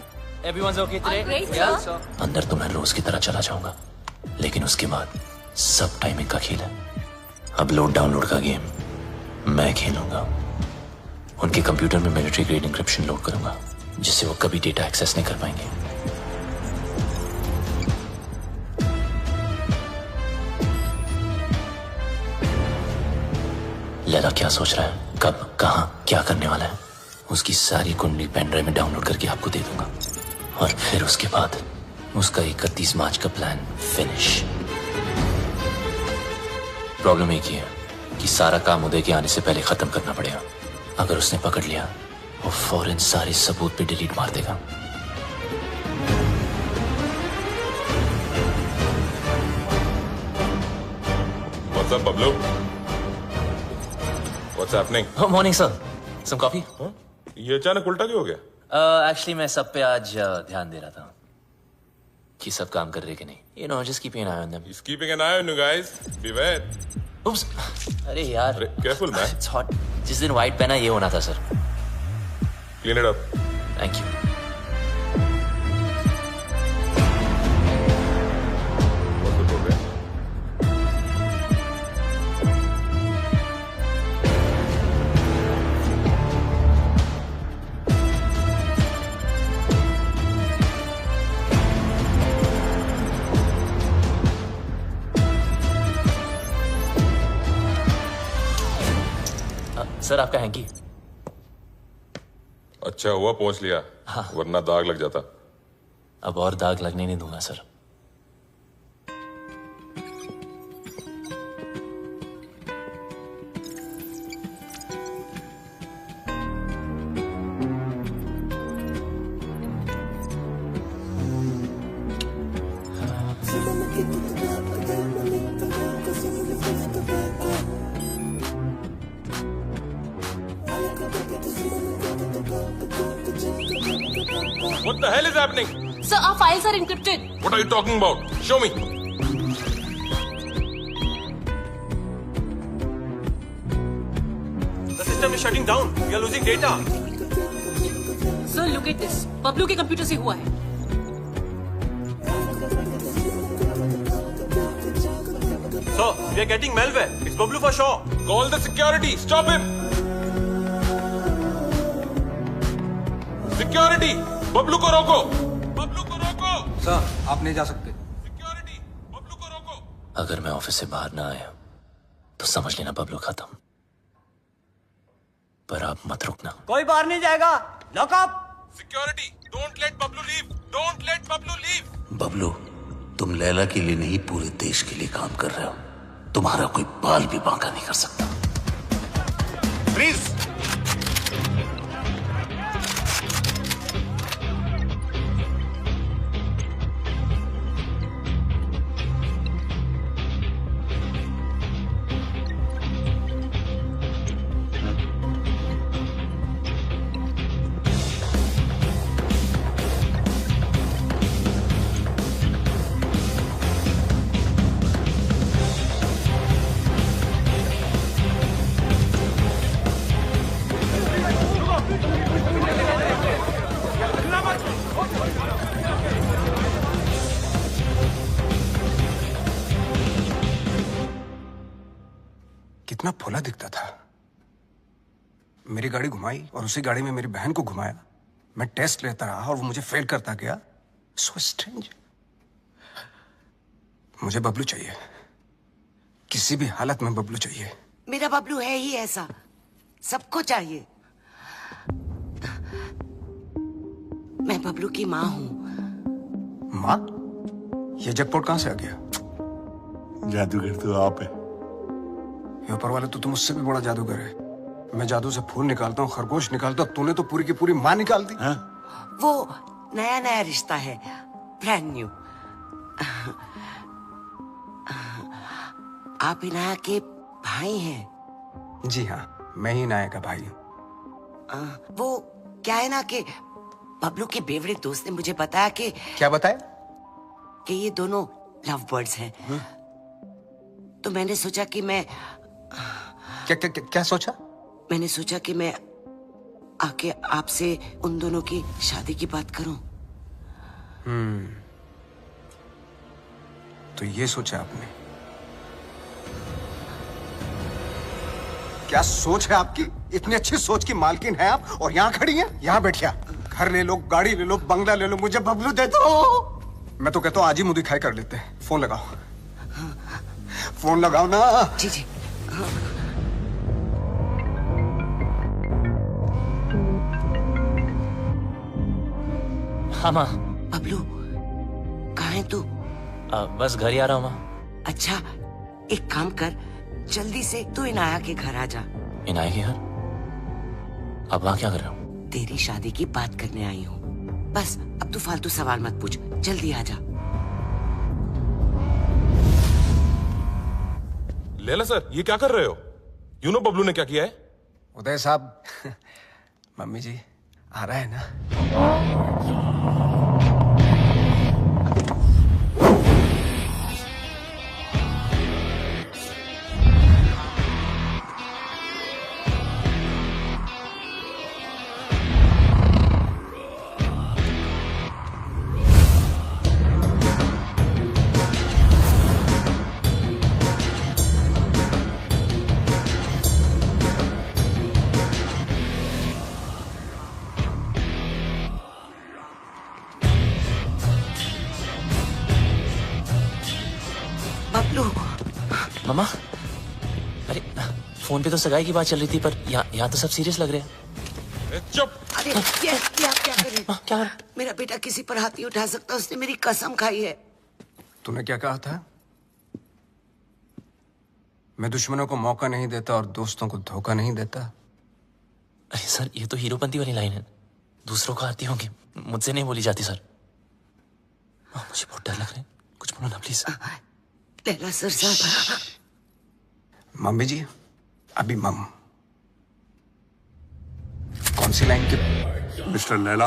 Everyone's okay today? Great, Yeah. sir. अंदर तो मैं रोज की तरह चला जाऊंगा, लेकिन उसके बाद सब टाइमिंग का खेल है। अपलोड डाउनलोड का गेम मैं खेलूंगा। उनके कंप्यूटर में मिलिट्री ग्रेड इंक्रिप्शन लोड करूंगा, जिससे वो कभी डेटा एक्सेस नहीं कर पाएंगे। लैला क्या सोच रहा है, कब, कहां, क्या करने वाला है, उसकी सारी कुंडली पेन ड्राइव में डाउनलोड करके आपको दे दूंगा। और फिर उसके बाद उसका 31 मार्च का प्लान फिनिश। प्रॉब्लम एक ही है कि सारा काम उदय के आने से पहले खत्म करना पड़ेगा। अगर उसने पकड़ लिया, वो फौरन सारे सबूत पे डिलीट मार देगा। What's up, Bablu? What's happening? Oh, morning, sir. Some coffee? ये अचानक उल्टा क्यों हो गया? Actually, मैं सब पे आज ध्यान दे रहा था कि सब काम कर रहे कि नहीं। You know, just keeping an eye on them. He's keeping an eye on you guys. Beware. Oops. अरे यार। अरे, careful man. It's hot. जिस दिन white पहना ये होना था sir. Clean it up. Thank you. Sir आपका हैंकी। अच्छा हुआ पहुंच लिया, वरना दाग लग जाता। अब और दाग लगने नहीं दूंगा sir. What the hell is happening? Sir, our files are encrypted. What are you talking about? Show me. The system is shutting down. We are losing data. Sir, look at this. Bablu के computer से हुआ है। Sir, we are getting malware. It's Bablu for sure. Call the security. Stop him. Security. Bablu को रोको। बबलू को रोको। Sir, आप नहीं जा सकते। अगर मैं ऑफिस से बाहर ना आया तो समझ लेना बबलू खत्म। पर आप मत रुकना। कोई बाहर नहीं जाएगा। Lock up. Security. Don't let Bablu leave. Don't let Bablu leave. Bablu, तुम लैला के लिए नहीं पूरे देश के लिए काम कर रहे हो। तुम्हारा कोई बाल भी बांका नहीं कर सकता। प्लीज। कितना भोला दिखता था। मेरी गाड़ी घुमाई और उसी गाड़ी में मेरी बहन को घुमाया। मैं टेस्ट लेता रहा और वो मुझे फेल करता गया। So strange. मुझे बबलू चाहिए, किसी भी हालत में बबलू चाहिए। मेरा बबलू है ही ऐसा, सबको चाहिए। मैं बबलू की माँ हूँ। माँ? ये जैकपॉट कहां से आ गया? जादूगर तो आप है। ये ऊपर वाले तो तुम मुझसे भी बड़ा जादूगर है। मैं जादू से फूल निकालता हूँ, खरगोश निकालता हूँ, तूने तो पूरी की पूरी माँ निकाल दी। वो नया नया रिश्ता है, ब्रांड न्यू। आप इनाया के भाई हैं। जी हाँ, मैं ही नायक भाई हूँ। वो क्या है ना कि बबलू के बेवड़े दोस्त ने मुझे बताया कि क्या बताया? कि ये दोनों लव बर्ड्स हैं। तो मैंने सोचा कि मैं क्या सोचा? मैंने सोचा कि मैं आके आपसे उन दोनों की शादी की बात करूं। तो ये सोचा आपने? क्या सोच है आपकी? इतनी अच्छी सोच की मालकिन है आप और यहाँ खड़ी हैं? यहाँ बैठिया। घर ले लो, गाड़ी ले लो, बंगला ले लो, मुझे बबलू दे दो। मैं तो कहता हूँ आज ही मुंह दिखाई कर लेते हैं। फोन लगाओ, फोन लगाओ ना। जी जी। हाँ माँ। बबलू कहाँ है तू? बस घर ही आ रहा हूँ माँ। अच्छा एक काम कर, जल्दी से तू इनाया के घर आ जा। इनाया के घर? अब वहाँ क्या कर रहा हूँ? तेरी शादी की बात करने आई हूँ। बस अब तू फालतू सवाल मत पूछ, जल्दी आ जा। लैला सर, ये क्या कर रहे हो? यू नो बबलू ने क्या किया है? उदय साहब, मम्मी जी आ रहा है ना? मामा, अरे फोन पे तो सगाई की बात चल रही थी, पर यहाँ तो सब सीरियस लग रहे हैं। चुप। अरे ये आप क्या कर रहे हैं? क्या? मेरा बेटा किसी पर हाथ नहीं उठा सकता, उसने मेरी कसम खाई है। तूने क्या कहा था? मैं दुश्मनों को मौका नहीं देता और दोस्तों को धोखा नहीं देता। अरे सर, ये तो हीरोपंती वाली लाइन है, दूसरों को आती होंगी, मुझसे नहीं बोली जाती सर। मुझे बहुत डर लग रहा है, कुछ बोलो ना प्लीज। लैला सर साहब। मम्मी जी, अभी मम कौन सी लाइन के? मिस्टर लैला,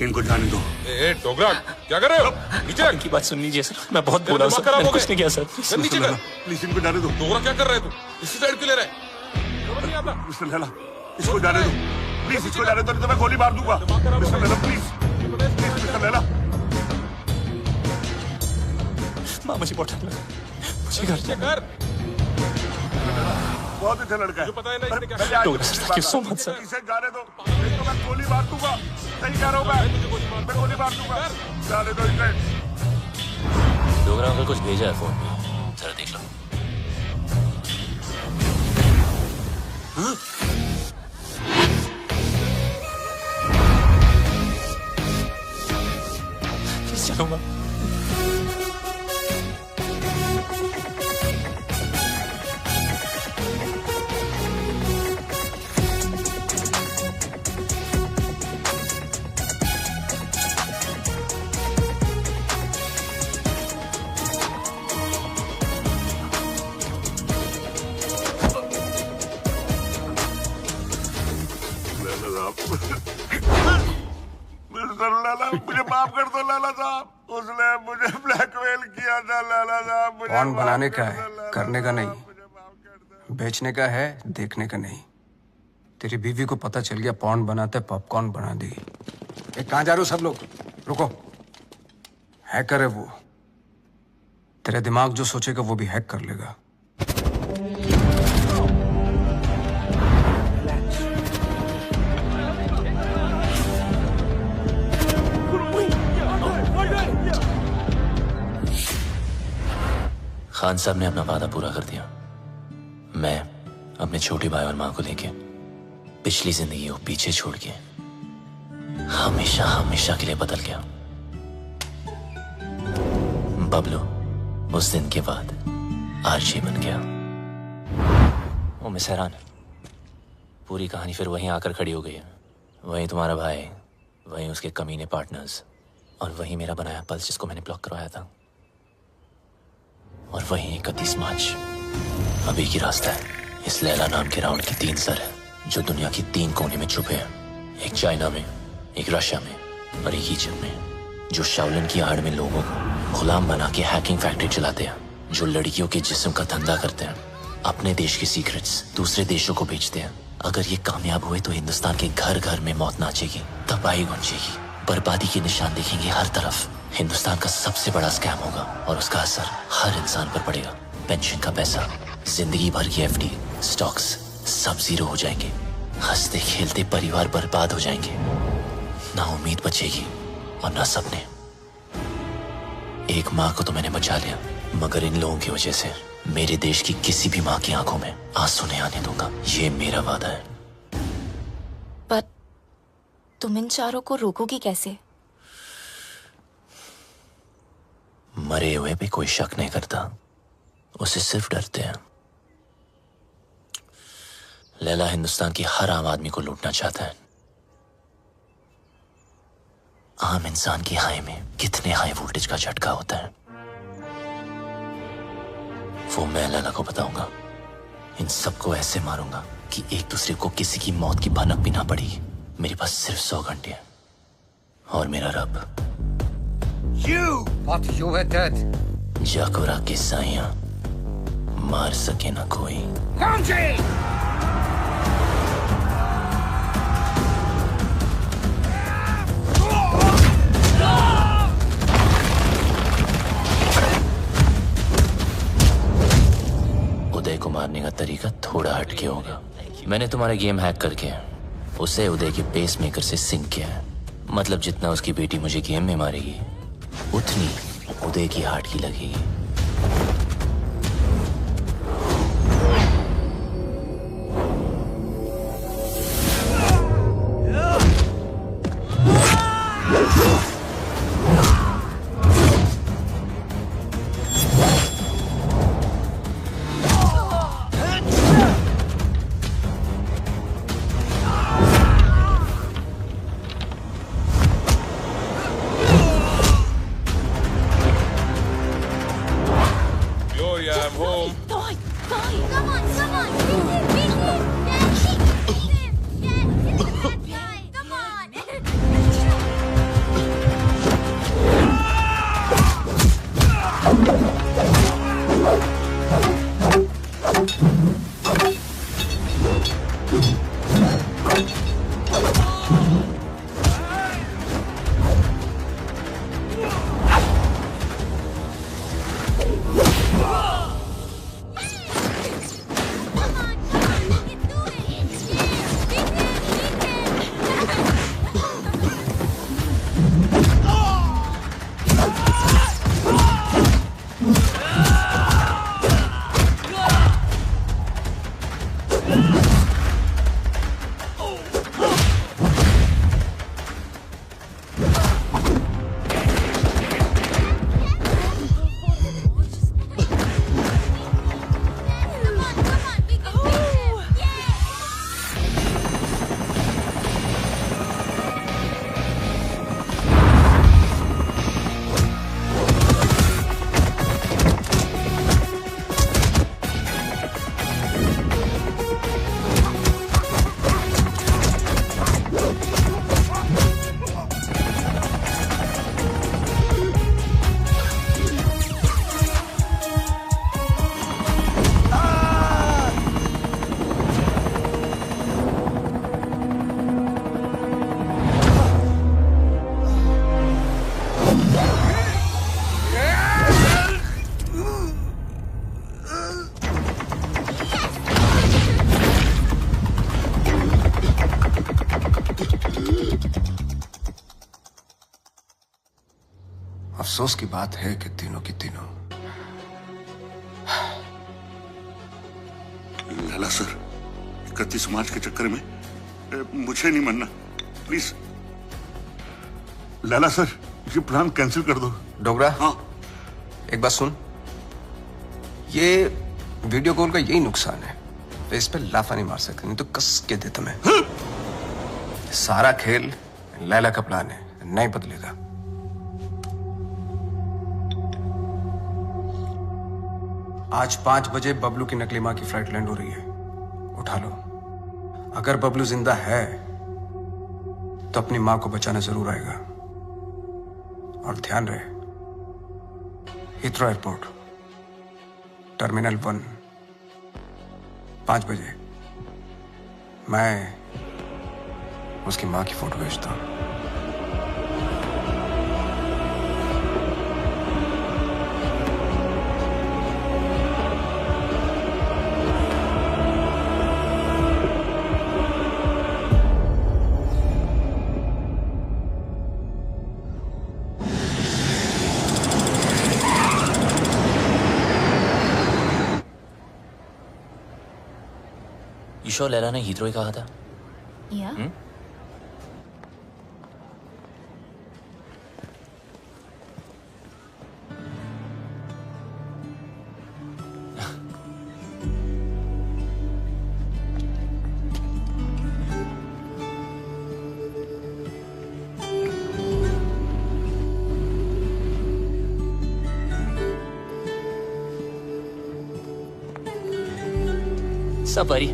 इनको जाने दो। ए डोगरा, क्या कर रहे हो? नीचे रख। इनकी बात सुन लीजिए सर, मैं बहुत बोला हूं सर, मैंने कुछ नहीं किया सर। नीचे कर। प्लीज इनको जाने दो। डोगरा क्या कर रहे हो? तू इसी साइड क्यों ले रहा है? मिस्टर लैला, इसको जाने दो प्लीज, इसको जाने दो, नहीं तो मैं गोली मार दूंगा। Mister Laila please, mister Laila. माँ मुझे बहुत डर लगा, मुझे घर जाना। बहुत अच्छा लड़का है। जो पता है ना इसने क्या किया? इसे जाने दो, नहीं तो मैं गोली मार दूंगा। सही कह रहा हूँ मैं गोली मार दूंगा। जाने दो इसे। डोगरा अंकल कुछ भेजा है फोन में, जरा देख लो। चलो माँ। मिस्टर लैला, मुझे माफ कर दो लैला साहब, उसने मुझे ब्लैकमेल किया था लैला साहब। पॉन बनाने का है, करने का नहीं। बेचने का है, देखने का नहीं। तेरी बीवी को पता चल गया पॉन बनाते पॉपकॉर्न बना देगी। कहाँ जा रहे हो सब लोग? रुको, हैकर है वो। तेरा दिमाग जो सोचेगा वो भी हैक कर लेगा। खान साहब ने अपना वादा पूरा कर दिया। मैं अपने छोटे भाई और माँ को लेके पिछली जिंदगी को पीछे छोड़ के हमेशा हमेशा के लिए बदल गया। बबलू उस दिन के बाद आरजी बन गया। ओ मिस हैरान, पूरी कहानी फिर वहीं आकर खड़ी हो गई है। वहीं तुम्हारा भाई, वहीं उसके कमीने पार्टनर्स, और वहीं मेरा बनाया पल्स जिसको मैंने ब्लॉक करवाया था, और वहीं 31 मार्च अब एक ही रास्ता है। इस लैला नाम के राउंड की 3 सर है जो दुनिया की 3 कोने में छुपे हैं। एक चाइना में, एक रशिया में और एक ईजिप्ट में, जो शाओलिन की आड़ में लोगों को गुलाम बना के हैकिंग फैक्ट्री चलाते हैं, जो लड़कियों के जिस्म का धंधा करते हैं, अपने देश के सीक्रेट्स दूसरे देशों को बेचते हैं। अगर ये कामयाब हुए तो हिंदुस्तान के घर घर में मौत नाचेगी, तबाही गूंजेगी, बर्बादी के निशान दिखेंगे हर तरफ। हिंदुस्तान का सबसे बड़ा स्कैम होगा और उसका असर हर इंसान पर पड़ेगा। पेंशन का पैसा, जिंदगी भर की एफडी, स्टॉक्स सब जीरो हो जाएंगे। हंसते खेलते परिवार बर्बाद हो जाएंगे। ना उम्मीद बचेगी और ना सपने। एक माँ को तो मैंने बचा लिया, मगर इन लोगों की वजह से मेरे देश की किसी भी माँ की आंखों में आंसू नहीं आने दूंगा। ये मेरा वादा है। पर तुम इन चारों को रोकोगी कैसे? मरे हुए पे कोई शक नहीं करता, उसे सिर्फ डरते हैं। लैला हिंदुस्तान की हर आम आदमी को लूटना चाहता है। आम इंसान की हाई में कितने हाई वोल्टेज का झटका होता है वो मैं लैला को बताऊंगा। इन सबको ऐसे मारूंगा कि एक दूसरे को किसी की मौत की भनक भी ना पड़ेगी। मेरे पास सिर्फ 100 घंटे हैं और मेरा रब जाकुरा के साइयां मार सके ना कोई। उदय को मारने का तरीका थोड़ा हटके होगा। मैंने तुम्हारा गेम हैक करके उसे उदय के पेस मेकर से सिंक किया है। मतलब जितना उसकी बेटी मुझे गेम में मारेगी उतनी उदय की हार्ट की लगेगी। अफसोस की बात है कि तीनों की तीनों। लैला सर, 31 मार्च के चक्कर में मुझे नहीं मरना, प्लीज। लैला सर, ये प्लान कैंसिल कर दो। डोगरा, हाँ एक बात सुन। ये वीडियो कॉल का यही नुकसान है, तो इस पे लाफा नहीं मार सकते, नहीं तो कस के दे तुम्हें। सारा खेल लैला का प्लान है, नहीं बदलेगा। आज 5 बजे बबलू की नकली माँ की फ्लाइट लैंड हो रही है। उठा लो। अगर बबलू जिंदा है तो अपनी माँ को बचाना जरूर आएगा। और ध्यान रहे, हीथ्रो एयरपोर्ट, टर्मिनल 1, 5 बजे मैं उसकी माँ की फोटो भेजता हूँ। ईशो लैला ने हीथ्रो ही कहा था। या Sup, buddy?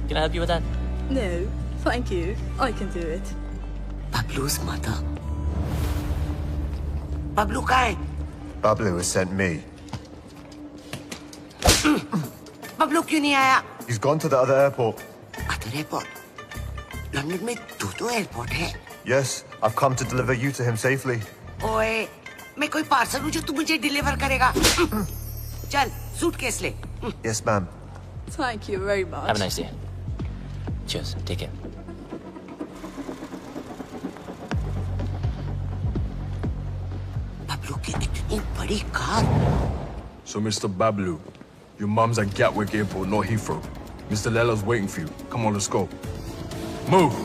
Can I help you with that? No, thank you. I can do it. Bablu's mother. Bablu कहाँ है? Bablu has sent me. Bablu क्यों नहीं आया? He's gone to the other airport. Other airport? London में 2 airport है। Yes, I've come to deliver you to him safely. ओए, मैं कोई पार्सल हूँ जो तू मुझे डिलीवर करेगा। चल, सूटकेस ले। Yes, ma'am. Thank you very much. Have a nice day. Cheers. Take care. Bablu की इतनी बड़ी car. So, Mr. Bablu, your mum's at Gatwick Airport, not Heathrow. Mr. Lella's waiting for you. Come on, let's go. Move!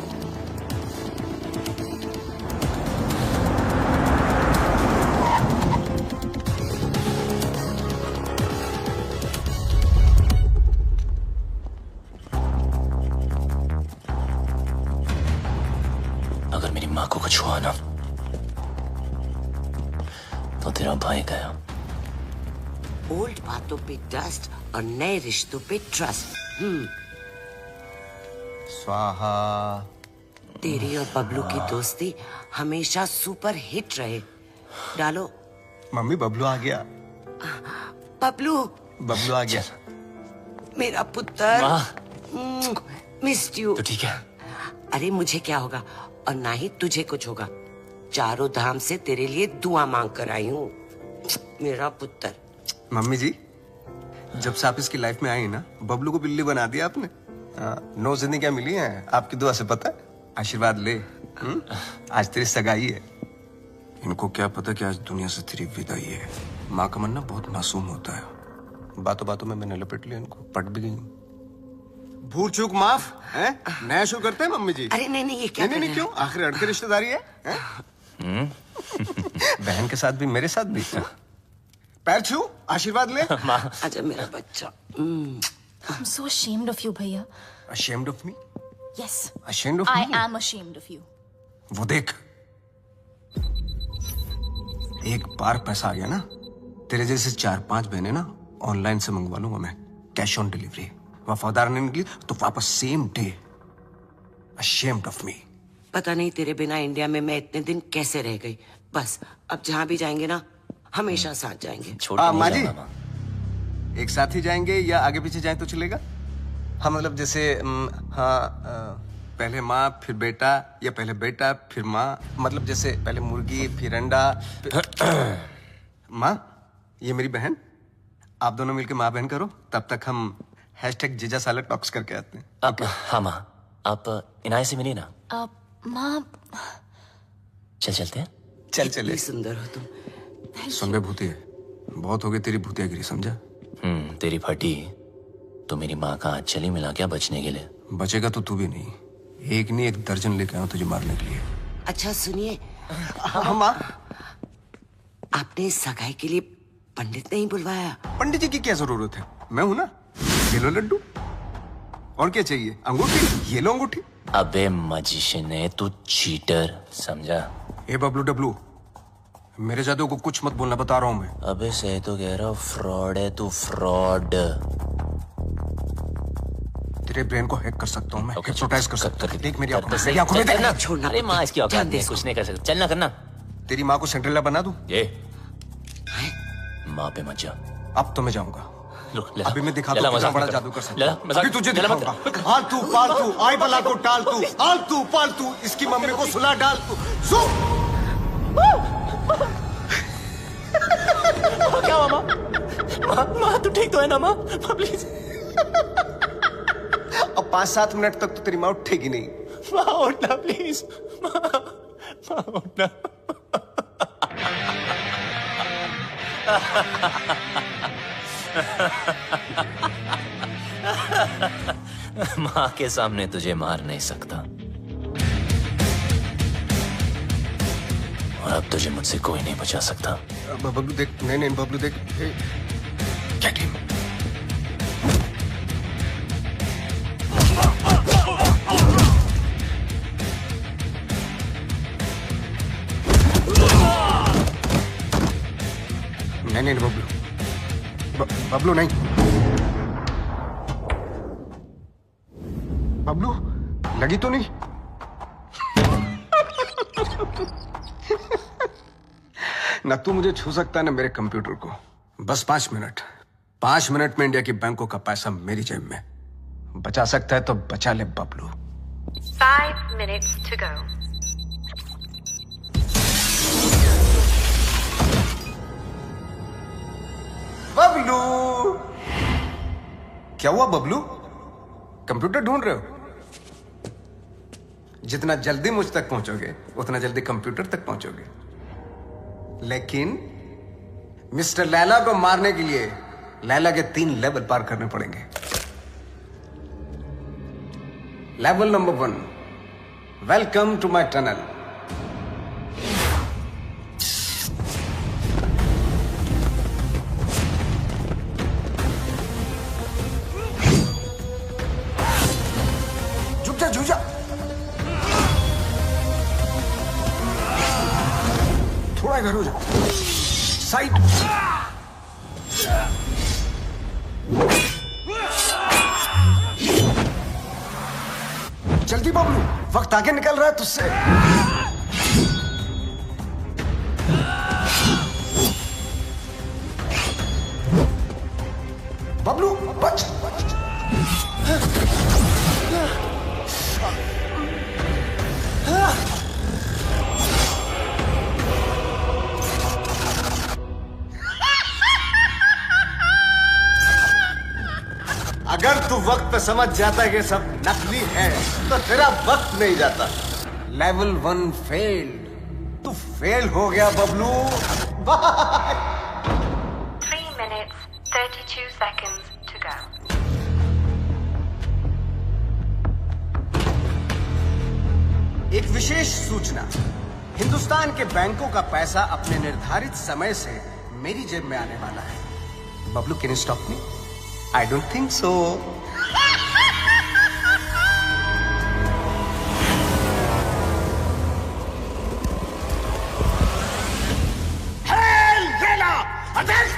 अगर मेरी माँ को कुछ हुआ ना तो तेरा भाई गया। ओल्ड बातों पे डस्ट और नए रिश्तों पे ट्रस्ट। स्वाहा। तेरी और बबलू की दोस्ती हमेशा सुपर हिट रहे। डालो। मम्मी बबलू आ गया। बबलू। बबलू आ गया। मेरा पुत्र। Missed you. तो ठीक है। अरे मुझे क्या होगा और ना ही तुझे कुछ होगा। चारों धाम से तेरे लिए दुआ मांग कर आई हूँ मेरा पुत्र। मम्मी जी, जब से आप इसकी लाइफ में आई ना, बबलू को बिल्ली बना दिया आपने। 9 जिंदगियां मिली हैं आपकी दुआ से, पता है। आशीर्वाद ले। आज तेरी सगाई है। इनको क्या पता कि आज दुनिया से तेरी विदाई है। माँ का मन ना बहुत मासूम होता है। बातों बातों में मैंने लपेट लिया इनको, पट भी गई। भूल चूक माफ है। नया शुरू करते हैं मम्मी जी। अरे नहीं ये क्या? नहीं क्यों? आखिर अड़के रिश्तेदारी है। बहन के साथ भी मेरे साथ भी। पैर छू, आशीर्वाद ले। आजा मेरा बच्चा। I'm so ashamed of you, भैया। Ashamed of me? Yes. Ashamed of me? I am ashamed of you. वो देख, एक बार पैसा आ गया ना, तेरे जैसे 4-5 बहने ना ऑनलाइन से मंगवा लूंगा मैं, कैश ऑन डिलीवरी। वफादार नहीं निकली तो वापस same day. Ashamed of me. पता नहीं तेरे बिना इंडिया में मैं इतने दिन कैसे रह गई। बस अब जहाँ भी जाएंगे ना हमेशा साथ जाएंगे। माँ जी, एक साथ ही जाएंगे या आगे पीछे जाए तो चलेगा? हाँ मतलब जैसे पहले माँ फिर बेटा, या पहले बेटा फिर माँ, मतलब जैसे पहले मुर्गी फिर अंडा। माँ, ये मेरी बहन, आप दोनों मिलकर माँ बहन करो, तब तक हम #जीजा साला टॉक्स करके आते हैं। हाँ माँ, आप इनाय से मिली ना? माँ, चलते हैं। चले। सुंदर हो तुम। सुन बे भूतिया, बहुत हो गई तेरी भूतियागिरी, समझा? तेरी फटी तो मेरी माँ का हाथ चली मिला क्या बचने के लिए? बचेगा तो तू भी नहीं, एक नहीं 1 दर्जन लेके आऊं तुझे मारने के लिए। अच्छा सुनिए। हाँ माँ। आपने सगाई के लिए पंडित नहीं बुलवाया? पंडित जी की क्या जरूरत है, मैं हूं ना। ये लो लड्डू, और क्या चाहिए? अंगूठी, ये लो अंगूठी। अबे मजिशियन है तू, चीटर, समझा? ए बबलू डब्लू, मेरे जादू को कुछ मत बोलना, बता रहा हूं मैं। अबे सही तो कह रहा हूँ, फ्रॉड है तू, फ्रॉड। तेरे ब्रेन को हैक कर सकता हूँ मैं, हिप्नोटाइज कर सकता हूँ। देख मेरी आंखों में, सही मेरी आंखों में देख। छोड़ना। अरे माँ इसकी औकात नहीं है, कुछ नहीं कर सकता। चलना करना। तेरी माँ को सिंड्रेला बना दूं? ये माँ पे मत जा। अब तो मैं जाऊंगा। अभी मैं दिखा दूं कितना बड़ा जादू कर सकता हूं। अभी तुझे दिखाऊंगा। आलतू पालतू आई बला को टाल तू, आलतू पालतू इसकी मम्मी को सुला डाल तू। क्या हुआ माँ? माँ तू ठीक तो है ना माँ? प्लीज। अब 5-7 मिनट तक तो तेरी माँ उठेगी नहीं। माँ उठना प्लीज। माँ उठना। माँ के सामने तुझे मार नहीं सकता, और अब तुझे मुझसे कोई नहीं बचा सकता। बबलू देख, नहीं बबलू देख। Get him. नहीं बबलू, बबलू नहीं। बबलू लगी तो नहीं? ना तू मुझे छू सकता है ना मेरे कंप्यूटर को। बस 5 मिनट। 5 मिनट में इंडिया की बैंकों का पैसा मेरी जेब में। बचा सकता है तो बचा ले Bablu. 5 minutes to go. Bablu क्या हुआ बबलू? कंप्यूटर ढूंढ रहे हो? जितना जल्दी मुझ तक पहुंचोगे उतना जल्दी कंप्यूटर तक पहुंचोगे। लेकिन मिस्टर लैला को मारने के लिए लैला के 3 लेवल पार करने पड़ेंगे। Level number 1, welcome to my tunnel. झुक जा। थोड़ा इधर हो जा। साइड। जल्दी बबलू, वक्त आगे निकल रहा है तुझसे। बबलू बच। अगर तू वक्त पे समझ जाता है कि सब नकली है तो तेरा वक्त नहीं जाता। Level 1 failed. तू फेल हो गया Bablu. Bye. 3 minutes 32 seconds to go. एक विशेष सूचना, हिंदुस्तान के बैंकों का पैसा अपने निर्धारित समय से मेरी जेब में आने वाला है। Bablu can you stop me? I don't think so. Hell, Vela! Attack!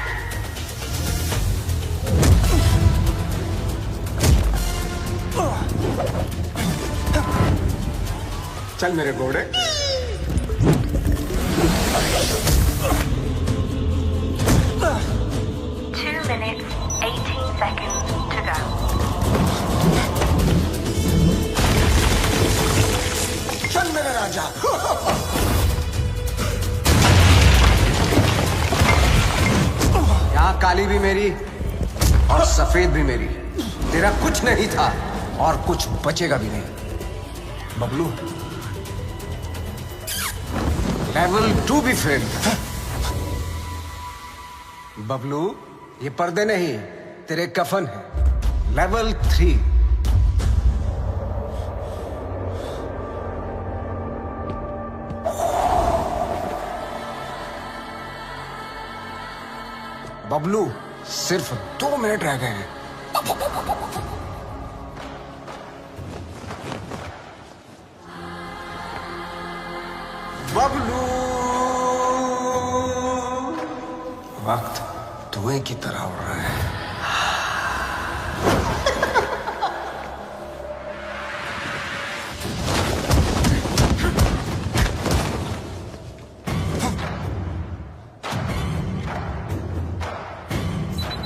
चल मेरे घोड़े। 2 minutes 18 seconds to go. चल मेरे राजा। यहाँ काली भी मेरी और सफेद भी मेरी। तेरा कुछ नहीं था और कुछ बचेगा भी नहीं। बबलू लेवल 2 भी फेल। बबलू ये पर्दे नहीं तेरे कफन है। लेवल 3। बबलू सिर्फ 2 मिनट रह गए हैं। बबलू धुएं की तरह उड़ रहा है।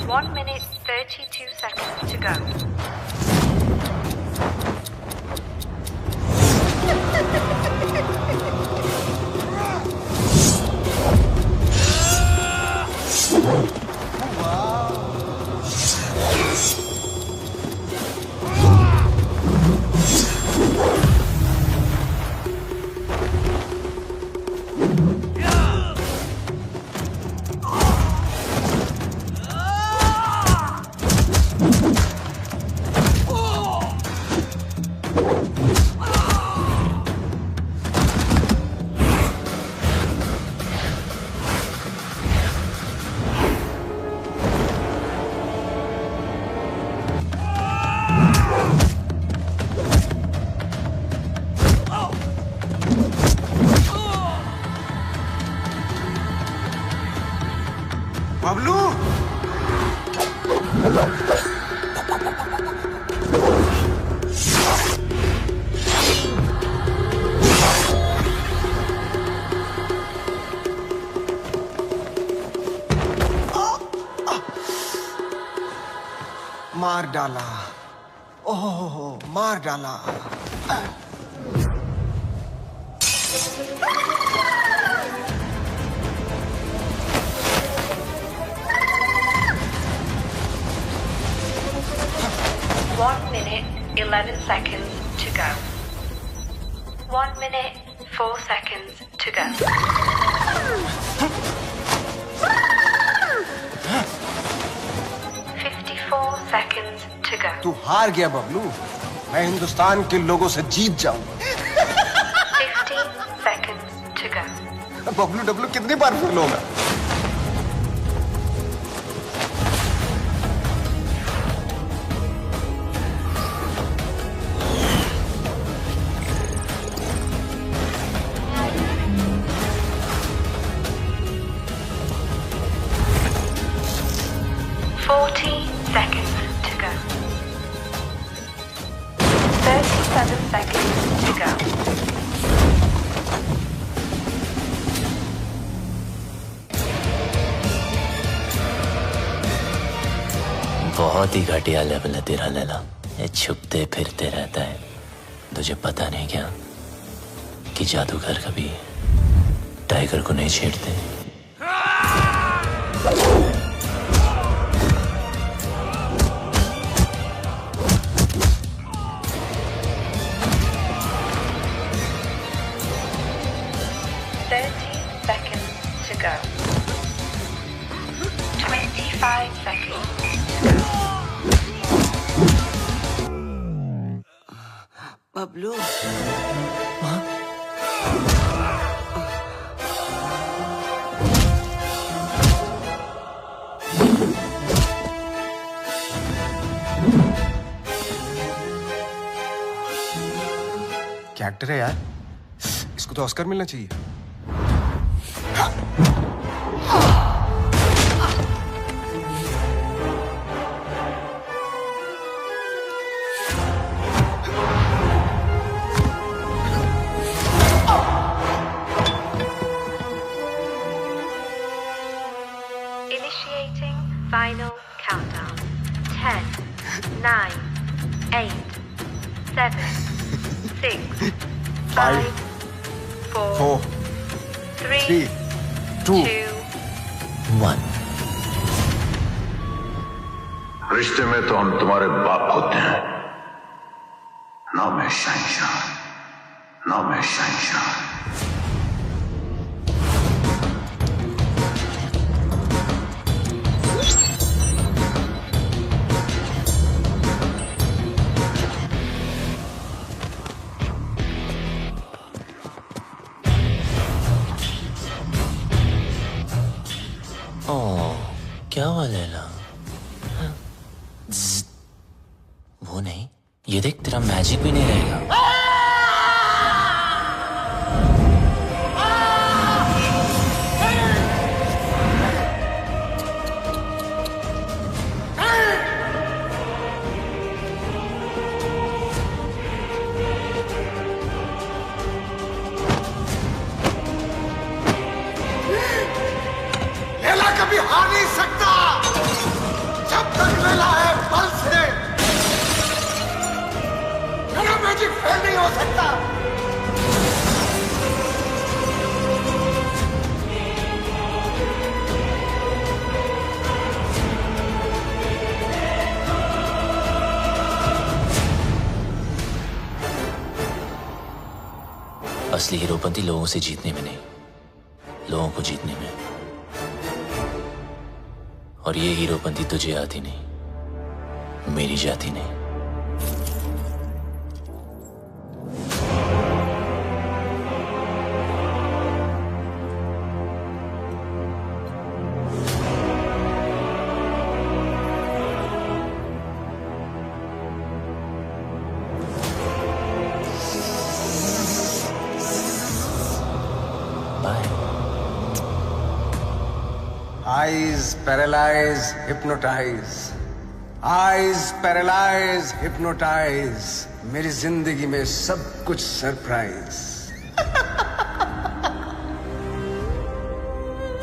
One minute, 32 seconds to go. Bablu! मार डाला। ओह, मार डाला। One minute, 11 seconds to go. 1 minute, 4 seconds to go. 54 seconds to go. तू हार गया बबलू। मैं हिंदुस्तान के लोगों से जीत जाऊंगा। 15 seconds to go. Bablu Dablu कितनी बार फेल होगा? Seconds to go. 37 seconds to go. बहुत ही घटिया लेवल है तेरा लैला। ये छुपते फिरते रहता है। तुझे पता नहीं क्या कि जादूगर कभी टाइगर को नहीं छेड़ते। Go. 25 seconds. बबलू। क्या एक्टर है यार, इसको तो ऑस्कर मिलना चाहिए। Initiating final countdown. 10, 9, 8, 7, 6, 5, 4, 3, 2, 1। रिश्ते में तो हम तुम्हारे बाप होते हैं। ना मैं शहंशाह, ना मैं शहंशाह। क्या हुआ लैला? वो नहीं, ये देख तेरा मैजिक भी नहीं रहेगा। हो सकता। असली हीरोपंती लोगों से जीतने में नहीं, लोगों को जीतने में। और ये हीरोपंती तुझे आती नहीं, मेरी जाती नहीं। Eyes paralyze, hypnotize. Eyes paralyze, hypnotize. मेरी जिंदगी में सब कुछ surprise.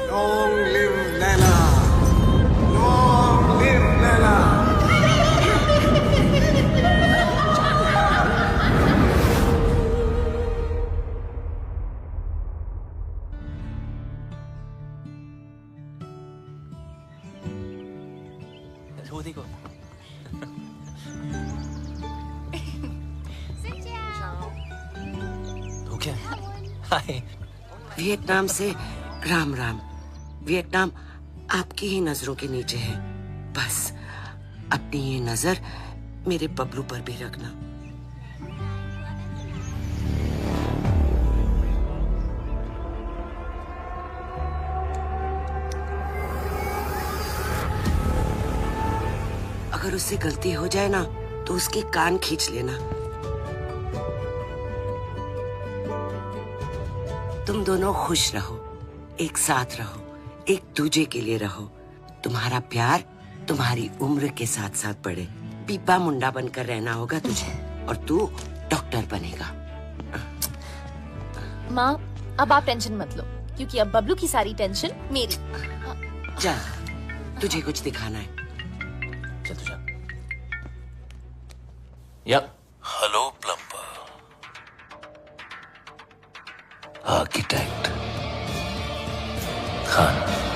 Long live Laila. Long live Laila. वो देखो। तो क्या? हाय। वियतनाम से राम राम। वियतनाम आपकी ही नजरों के नीचे है। बस अपनी ये नजर मेरे बबलू पर भी रखना। अगर उससे गलती हो जाए ना तो उसके कान खींच लेना। तुम दोनों खुश रहो, एक साथ रहो, एक दूजे के लिए रहो। तुम्हारा प्यार तुम्हारी उम्र के साथ साथ बढ़े। पीपा मुंडा बनकर रहना होगा तुझे और तू डॉक्टर बनेगा। माँ, अब आप टेंशन मत लो क्योंकि अब बबलू की सारी टेंशन मेरी। जा, तुझे कुछ दिखाना है। चल तू जा। या हेलो प्लम्बर, आर्किटेक्ट खान।